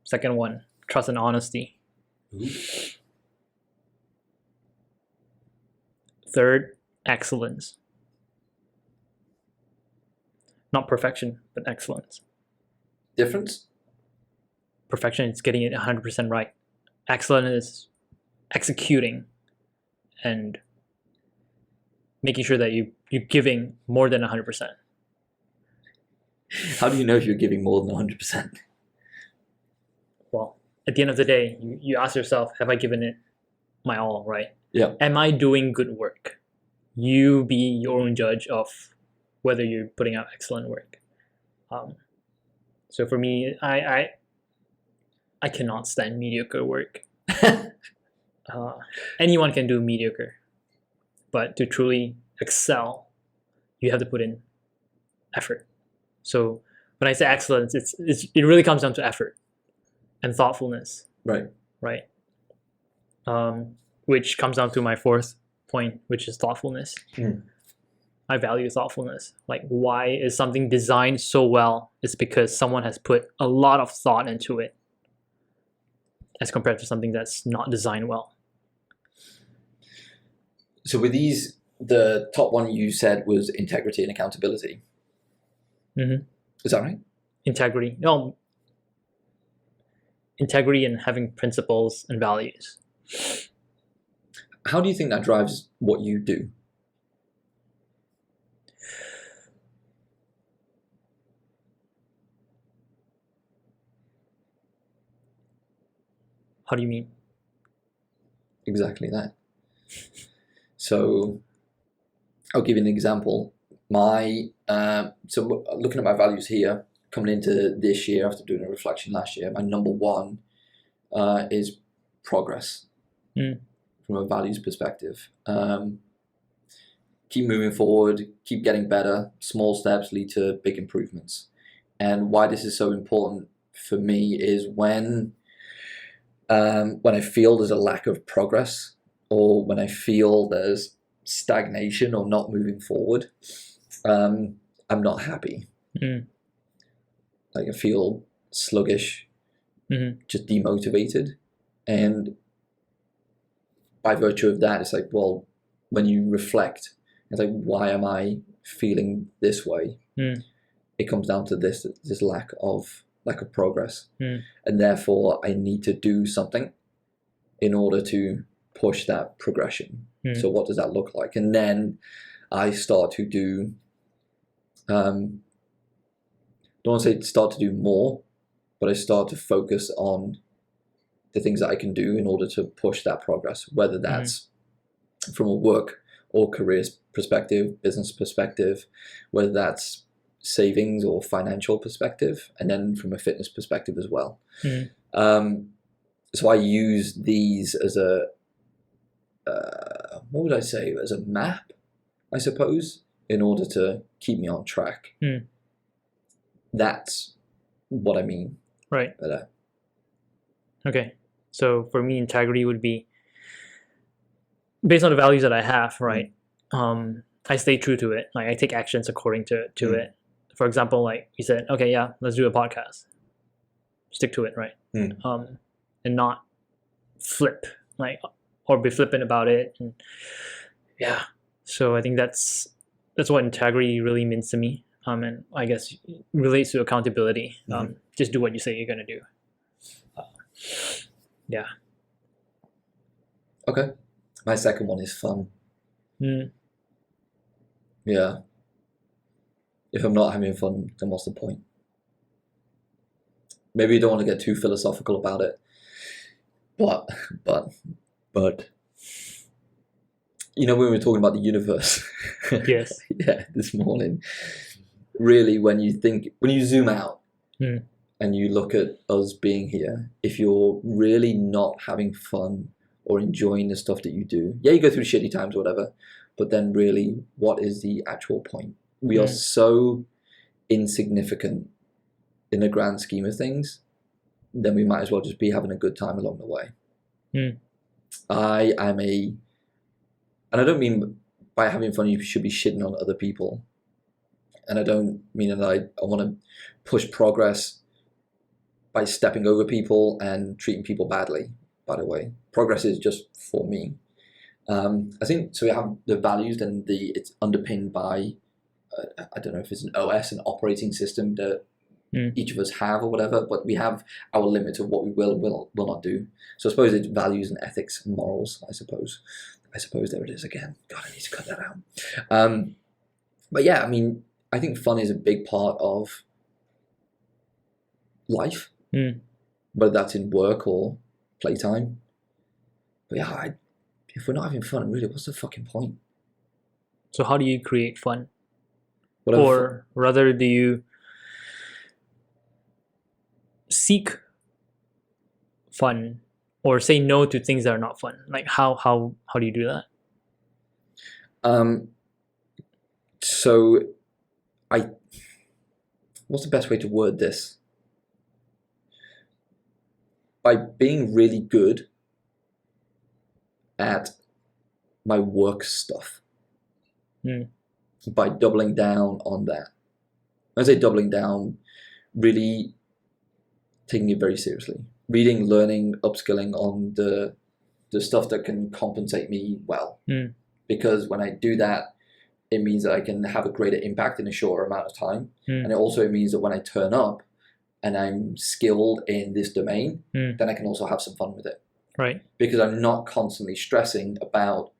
Second one, trust and honesty. Third, excellence. Not perfection, but excellence. Difference? Perfection is getting it 100% right. Excellence is executing and making sure that you're giving more than 100%. How do you know if you're giving more than 100%? Well, at the end of the day, you ask yourself, have I given it my all, right? Yeah. Am I doing good work? You be your own judge of whether you're putting out excellent work. So for me, I cannot stand mediocre work. Anyone can do mediocre, but to truly excel, you have to put in effort. So when I say excellence, it really comes down to effort and thoughtfulness. Right. Right. Which comes down to my fourth point, which is thoughtfulness. I value thoughtfulness. Like, why is something designed so well? It's because someone has put a lot of thought into it, as compared to something that's not designed well. So with these, the top one you said was integrity and accountability. Is that right? Integrity. No. Integrity and having principles and values. How do you think that drives what you do? How do you mean? Exactly that. So I'll give you an example. So looking at my values here, coming into this year after doing a reflection last year, my number one is progress from a values perspective. Keep moving forward, keep getting better. Small steps lead to big improvements. And why this is so important for me is when I feel there's a lack of progress, or when I feel there's stagnation or not moving forward, I'm not happy. Like I feel sluggish, just demotivated. And by virtue of that, it's like, well, when you reflect, it's like, why am I feeling this way? It comes down to this lack of progress. And therefore I need to do something in order to push that progression. So what does that look like? And then I start to do, don't want to say start to do more, but I start to focus on the things that I can do in order to push that progress, whether that's from a work or career perspective, business perspective, whether that's savings or financial perspective, and then from a fitness perspective as well. So I use these as a what would I say, as a map, I suppose, in order to keep me on track. That's what I mean. Right. By that. Okay. So for me, integrity would be based on the values that I have, right? I stay true to it. Like I take actions according to it. For example, like you said, okay, yeah, let's do a podcast. Stick to it, right? And not flip, like, or be flippant about it. And yeah, so I think that's what integrity really means to me. And I guess relates to accountability. Just do what you say you're gonna do. Yeah. Okay. My second one is fun. Yeah. If I'm not having fun, then what's the point? Maybe you don't want to get too philosophical about it, but you know, when we were talking about the universe, Yes. yeah, this morning, really, when you zoom out and you look at us being here, if you're really not having fun or enjoying the stuff that you do, yeah, you go through shitty times or whatever, but then really, what is the actual point? We are so insignificant in the grand scheme of things, then we might as well just be having a good time along the way. I am and I don't mean by having fun you should be shitting on other people, and I don't mean that I want to push progress by stepping over people and treating people badly, by the way. Progress is just for me. I think, so we have the values, and it's underpinned by I don't know if it's an OS, an operating system that each of us have or whatever, but we have our limits of what we will and will not do. So I suppose it's values and ethics, morals, I suppose there it is again. God, I need to cut that out. But yeah, I mean, I think fun is a big part of life, whether that's in work or playtime. But yeah, if we're not having fun, really, what's the fucking point? So how do you create fun? Or rather, do you seek fun or say no to things that are not fun? Like how do you do that? So what's the best way to word this? By being really good at my work stuff. By doubling down on that. When I say doubling down, really taking it very seriously. Reading, learning, upskilling on the stuff that can compensate me well. Because when I do that, it means that I can have a greater impact in a shorter amount of time. And it also means that when I turn up and I'm skilled in this domain, then I can also have some fun with it. Right. Because I'm not constantly stressing about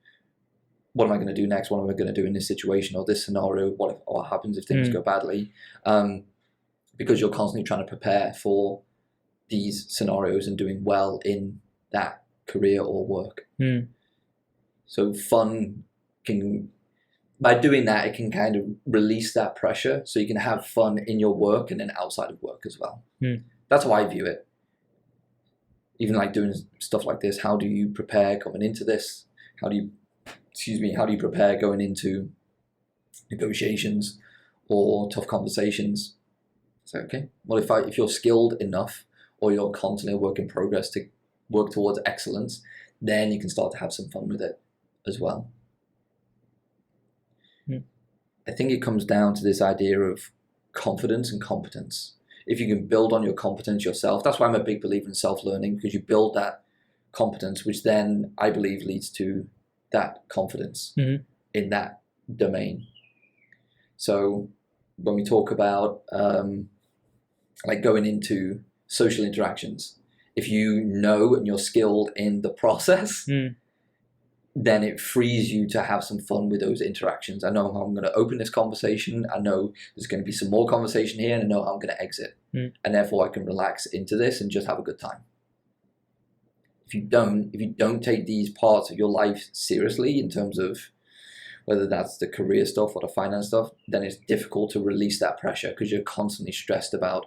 what am I going to do next? What am I going to do in this situation or this scenario? What happens if things go badly? Because you're constantly trying to prepare for these scenarios and doing well in that career or work. So fun by doing that, it can kind of release that pressure, so you can have fun in your work and then outside of work as well. That's how I view it. Even like doing stuff like this, how do you prepare coming into this? How do you prepare going into negotiations or tough conversations? So, okay, well, if you're skilled enough or you're constantly a work in progress to work towards excellence, then you can start to have some fun with it as well. I think it comes down to this idea of confidence and competence. If you can build on your competence yourself, that's why I'm a big believer in self-learning, because you build that competence, which then I believe leads to that confidence in that domain. So when we talk about like going into social interactions, if you know and you're skilled in the process, then it frees you to have some fun with those interactions. I know how I'm going to open this conversation. I know there's going to be some more conversation here, and I know how I'm going to exit. And therefore I can relax into this and just have a good time. If you don't take these parts of your life seriously in terms of whether that's the career stuff or the finance stuff, then it's difficult to release that pressure, because you're constantly stressed about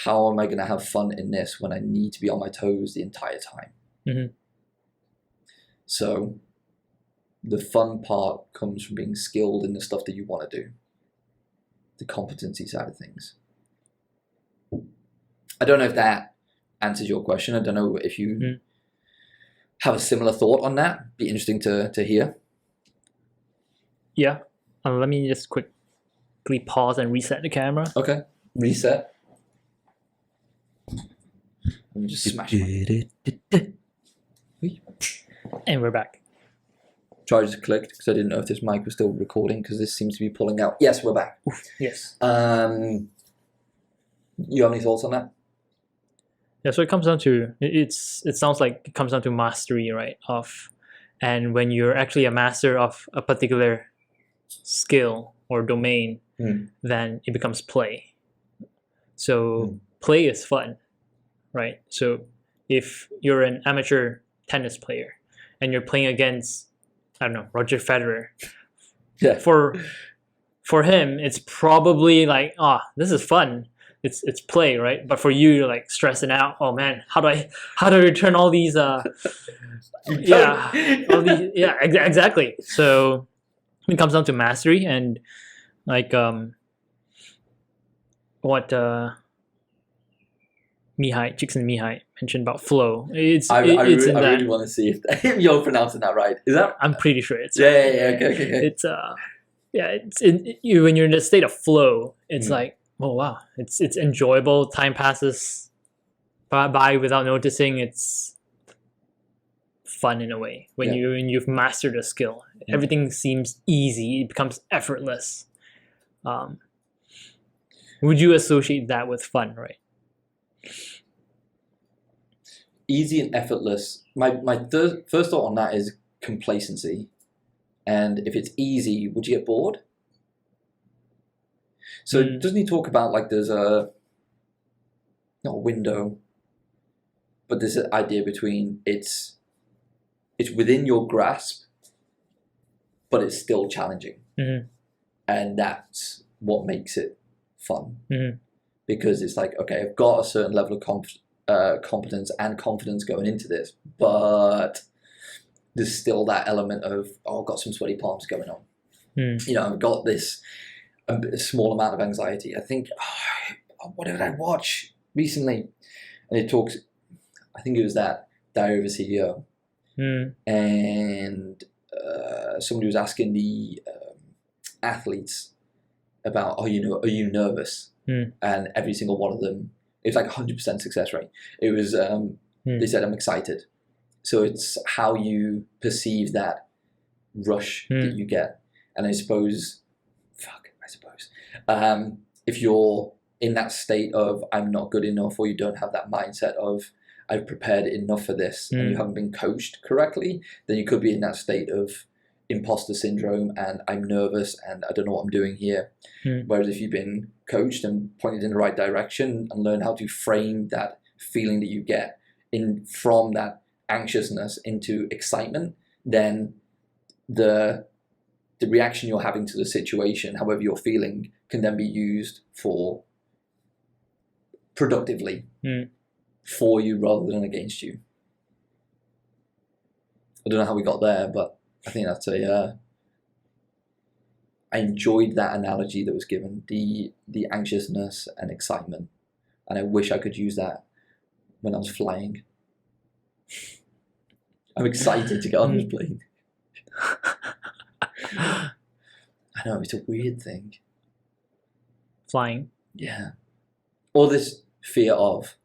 how am I going to have fun in this when I need to be on my toes the entire time. So the fun part comes from being skilled in the stuff that you want to do, the competency side of things. I don't know if that answers your question. I don't know if you have a similar thought on that. Be interesting to hear. Yeah. Let me just quickly pause and reset the camera. Okay. Reset. Let me just smash my... And we're back. Try just clicked because I didn't know if this mic was still recording because this seems to be pulling out. Yes, we're back. Yes. You have any thoughts on that? Yeah, so it comes down to it sounds like it comes down to mastery, right? And when you're actually a master of a particular skill or domain, then it becomes play. So play is fun, right? So if you're an amateur tennis player and you're playing against, I don't know, Roger Federer, Yeah. For him, it's probably like, this is fun. It's play, right? But for you, you're like stressing out. Oh man, how do I return all these? Exactly. So it comes down to mastery and like what Mihai mentioned about flow. I really want to see if you're pronouncing that right. Is that? I'm pretty sure it's yeah. Okay. It's when you're in a state of flow. It's like, oh wow, it's enjoyable. Time passes by without noticing. It's fun in a way when you've mastered a skill. Everything seems easy. It becomes effortless. Would you associate that with fun, right? Easy and effortless. My first thought on that is complacency. And if it's easy, would you get bored? So doesn't he talk about like there's not a window, but there's an idea between it's within your grasp, but it's still challenging, and that's what makes it fun. Because it's like, okay, I've got a certain level of competence and confidence going into this, but there's still that element of, I've got some sweaty palms going on. I've got this a small amount of anxiety. I think, what did I watch recently? And it talks, I think it was that Diary of a CEO. And somebody was asking the athletes about, are you nervous? And every single one of them, it was like 100% success rate. It was, they said, I'm excited. So it's how you perceive that rush that you get. And I suppose, if you're in that state of I'm not good enough, or you don't have that mindset of I've prepared enough for this, and you haven't been coached correctly, then you could be in that state of imposter syndrome and I'm nervous and I don't know what I'm doing here. Whereas if you've been coached and pointed in the right direction and learn how to frame that feeling that you get from that anxiousness into excitement, then the reaction you're having to the situation, however you're feeling, can then be used for productively for you rather than against you. I don't know how we got there, but I think that's I enjoyed that analogy that was given, the anxiousness and excitement, and I wish I could use that when I was flying. I'm excited to get on this plane. I know, it's a weird thing. Flying? Yeah. Or this fear of.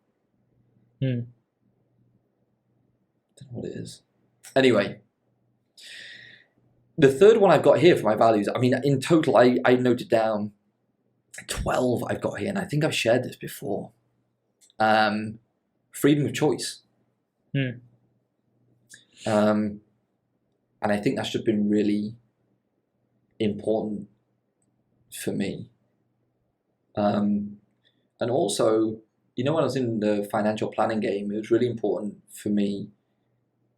I don't know what it is. Anyway, the third one I've got here for my values, I mean, in total, I noted down 12 I've got here, and I think I've shared this before. Freedom of choice. And I think that's just been really important for me. And also, when I was in the financial planning game, it was really important for me,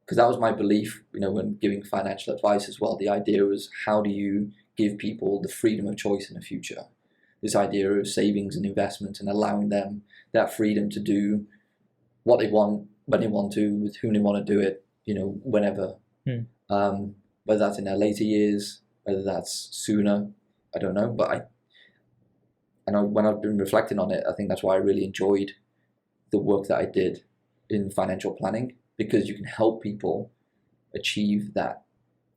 because that was my belief, when giving financial advice as well. The idea was, how do you give people the freedom of choice in the future? This idea of savings and investment and allowing them that freedom to do what they want, when they want to, with whom they want to do it, whenever. Whether that's in their later years, whether that's sooner, I don't know. But when I've been reflecting on it, I think that's why I really enjoyed the work that I did in financial planning, because you can help people achieve that.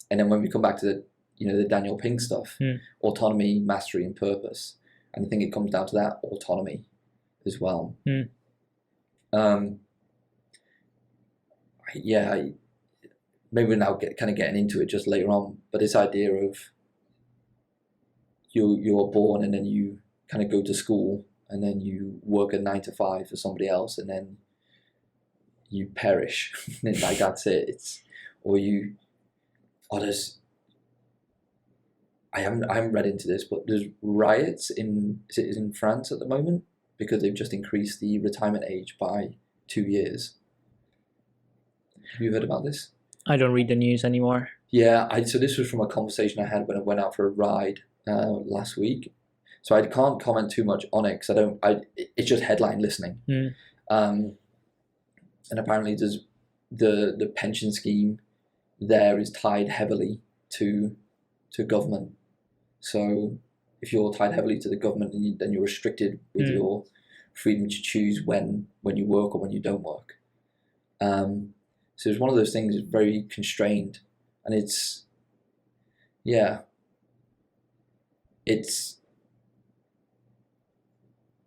And then when we come back to the Daniel Pink stuff, autonomy, mastery, and purpose. And I think it comes down to that autonomy as well. Maybe we're now kind of getting into it just later on, but this idea of you are born and then you kind of go to school and then you work a 9 to 5 for somebody else and then you perish. Like that's it. I haven't read into this, but there's riots in France at the moment because they've just increased the retirement age by 2 years. Have you heard about this? I don't read the news anymore. Yeah, so this was from a conversation I had when I went out for a ride last week. So I can't comment too much on it because it's just headline listening. And apparently there's the pension scheme there is tied heavily to government. So if you're tied heavily to the government, then you're restricted with your freedom to choose when you work or when you don't work. So it's one of those things that's very constrained, and it's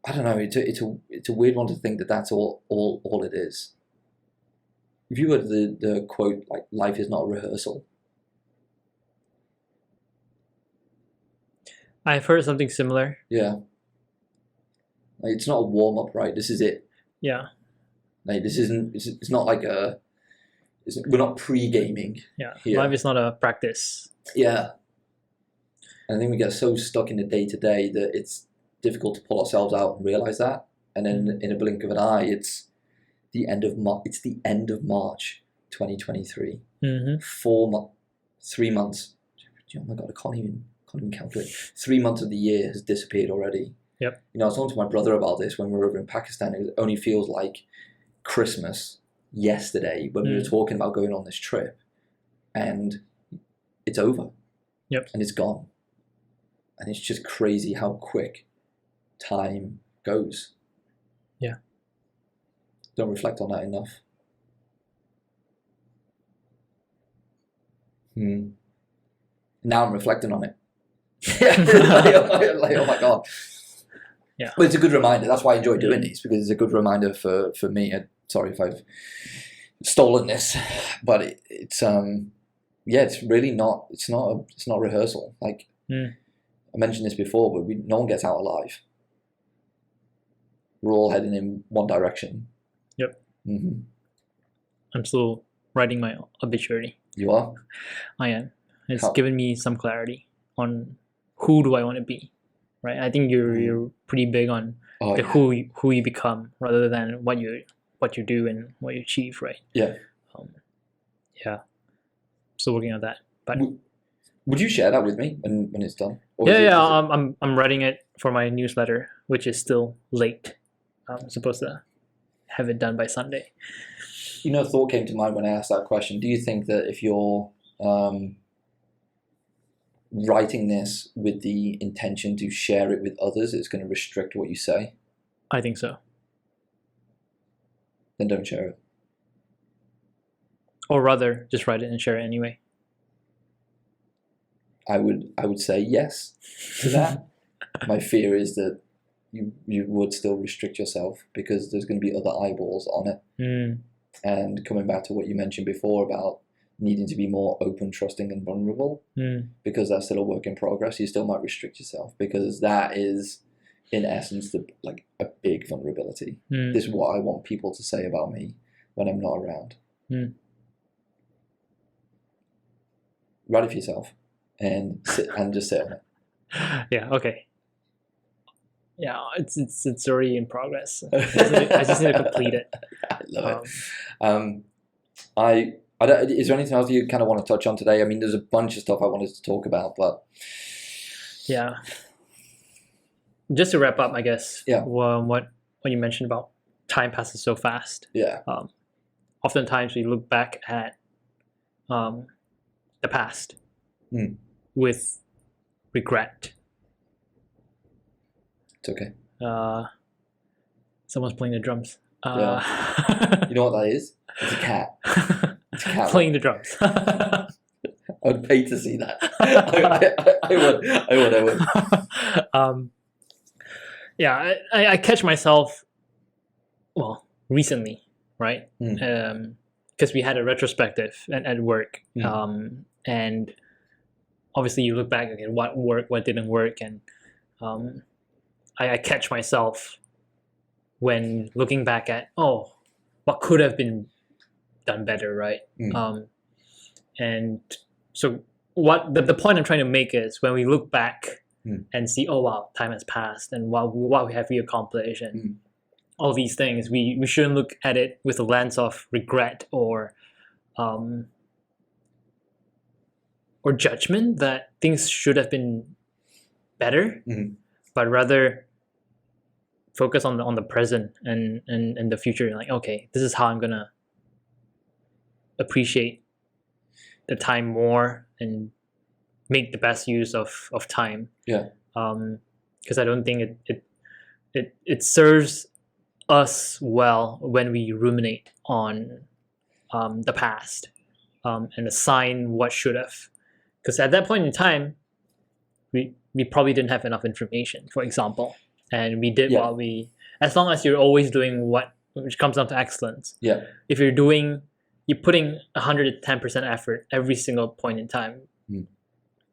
I don't know. It's a weird one to think that that's all it is. If you heard the quote like "life is not a rehearsal," I've heard something similar. Yeah, like it's not a warm up, right? This is it. Yeah. Like this isn't. It's not like we're not pre-gaming. Yeah. Here. Life is not a practice. Yeah. And I think we get so stuck in the day to day that it's difficult to pull ourselves out and realize that. And then in a blink of an eye, it's the end of March 2023. 3 months. Oh my God, I can't even calculate. 3 months of the year has disappeared already. Yep. I was talking to my brother about this when we were over in Pakistan. It only feels like Christmas yesterday when we were talking about going on this trip, and it's over. Yep. And it's gone. And it's just crazy how quick time goes. Yeah. Don't reflect on that enough. Now I'm reflecting on it. like, oh my God. Yeah. But it's a good reminder. That's why I enjoy doing these, because it's a good reminder for me. Sorry if I've stolen this, but it's really not. It's not rehearsal. Like I mentioned this before, but no one gets out alive. We're all heading in one direction. Yep. I'm still writing my obituary. You are? I am. It's given me some clarity on who do I want to be, right? I think you're pretty big on who you become rather than what you do and what you achieve, right? Yeah. Still working on that. But would you share that with me when it's done? I'm writing it for my newsletter, which is still late. I'm supposed to have it done by Sunday. A thought came to mind when I asked that question. Do you think that if you're writing this with the intention to share it with others, it's going to restrict what you say? I think so. Then don't share it. Or rather, just write it and share it anyway. I would say yes to that. My fear is that you would still restrict yourself because there's going to be other eyeballs on it. And coming back to what you mentioned before about needing to be more open, trusting, and vulnerable, because that's still a work in progress, you still might restrict yourself because that is, in essence, a big vulnerability. This is what I want people to say about me when I'm not around. Write it for yourself and just sit on it. Yeah. Okay. Yeah, it's already in progress. I just need to complete it. I love it. Is there anything else you kind of want to touch on today? I mean, there's a bunch of stuff I wanted to talk about, but yeah. Just to wrap up, I guess. Yeah. What you mentioned about time passes so fast. Yeah. Oftentimes we look back at the past with regret. It's okay. Someone's playing the drums. Yeah. You know what that is? It's a cat. It's a cat playing the drums. I'd pay to see that. I would. Yeah, I catch myself, well, recently, right? Because we had a retrospective at work, and obviously you look back at what worked, what didn't work, and I catch myself when looking back at, what could have been done better, right? And so what the point I'm trying to make is when we look back and see, oh wow, time has passed, and what have we accomplished, and all these things, we shouldn't look at it with a lens of regret or judgment that things should have been better, but rather focus on the present and the future. Like, okay, this is how I'm gonna appreciate the time more and make the best use of time. Because I don't think it serves us well when we ruminate on the past and assign what should have. Because at that point in time, we probably didn't have enough information, for example, and we did what we. As long as you're always doing which comes down to excellence. If you're putting 110% effort every single point in time,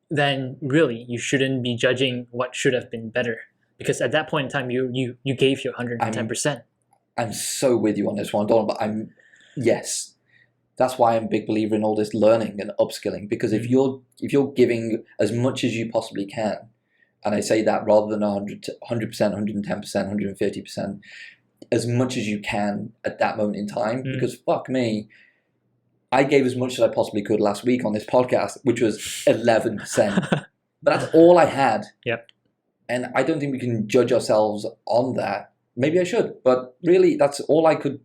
then really you shouldn't be judging what should have been better, because at that point in time you gave your 110%. I'm so with you on this one, Don, but yes. That's why I'm a big believer in all this learning and upskilling, because if you're giving as much as you possibly can, and I say that rather than 100%, 110%, 150%, as much as you can at that moment in time, because fuck me, I gave as much as I possibly could last week on this podcast, which was 11%. But that's all I had. And I don't think we can judge ourselves on that. Maybe I should, but really, that's all I could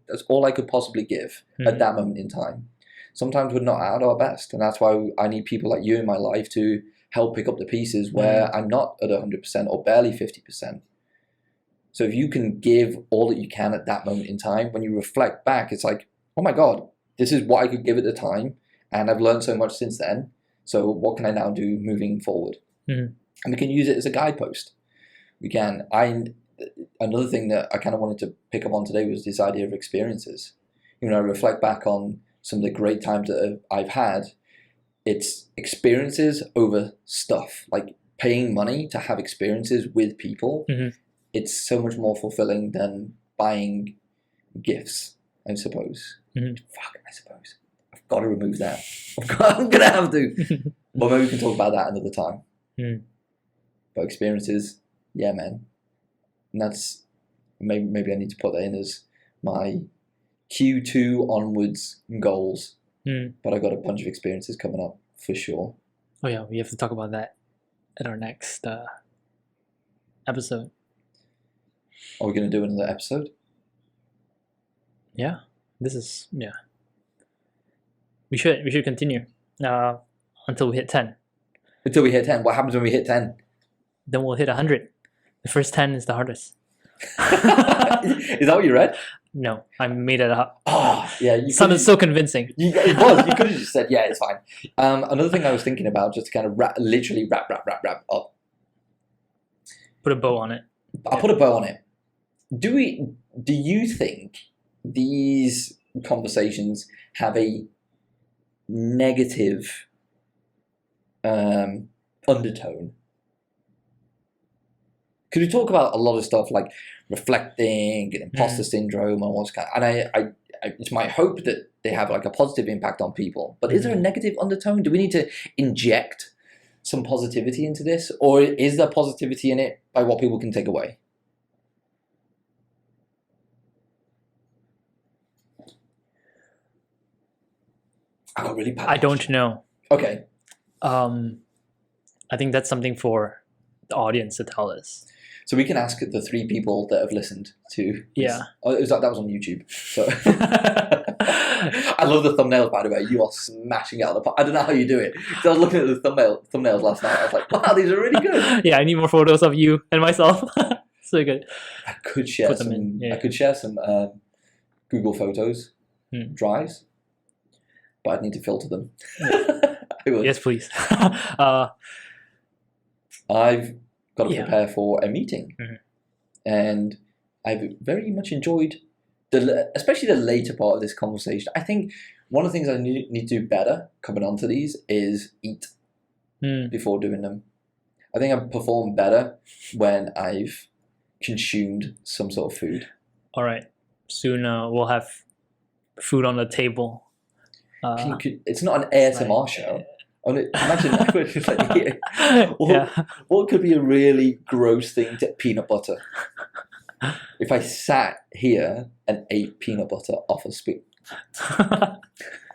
possibly give at that moment in time. Sometimes we're not at our best, and that's why I need people like you in my life to help pick up the pieces where I'm not at 100% or barely 50%. So if you can give all that you can at that moment in time, when you reflect back, it's like, oh my God, this is what I could give at the time, and I've learned so much since then. So what can I now do moving forward? And we can use it as a guidepost. We can. Another thing that I kind of wanted to pick up on today was this idea of experiences. I reflect back on some of the great times that I've had. It's experiences over stuff, like paying money to have experiences with people. It's so much more fulfilling than buying gifts, I suppose. I suppose. I've got to remove that. I'm going to have to. But maybe we can talk about that another time. But experiences, yeah, man. And that's, maybe I need to put that in as my Q2 onwards goals. But I've got a bunch of experiences coming up for sure. Oh yeah, we have to talk about that at our next episode. Are we going to do another episode? Yeah, we should continue until we hit 10. Until we hit 10. What happens when we hit 10? Then we'll hit 100. The first 10 is the hardest. Is that what you read? No, I made it up. Oh, yeah. It sounded so convincing. It was. You could have just said, yeah, it's fine. Another thing I was thinking about, just to kind of wrap up. Put a bow on it. I'll put a bow on it. Do you think these conversations have a negative undertone? Because we talk about a lot of stuff like reflecting and imposter syndrome and all this kind of, and I it's my hope that they have like a positive impact on people. But is there a negative undertone? Do we need to inject some positivity into this, or is there positivity in it by what people can take away? I got really bad. I don't know. Okay. I think that's something for the audience to tell us. So we can ask the 3 people that have listened to. Yeah. Oh, that was on YouTube. So I love the thumbnails, by the way. You are smashing it out of the park. I don't know how you do it. So I was looking at the thumbnails last night. I was like, wow, these are really good. Yeah, I need more photos of you and myself. So good. I could share some. I could share some Google Photos drives, but I'd need to filter them. It was. Yes, please. I've got to Yeah. prepare for a meeting, Mhm. and I've very much enjoyed especially the later part of this conversation. I think one of the things I need to do better coming onto these is eat before doing them. I think I perform better when I've consumed some sort of food. All right. Soon we'll have food on the table. It's not an ASMR show. Imagine what could be a really gross thing to peanut butter? If I sat here and ate peanut butter off a spoon.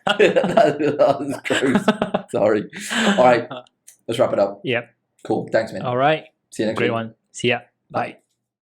that was gross. Sorry. All right, let's wrap it up. Yep. Cool. Thanks, man. All right. See you next Great week. one. See ya. Bye.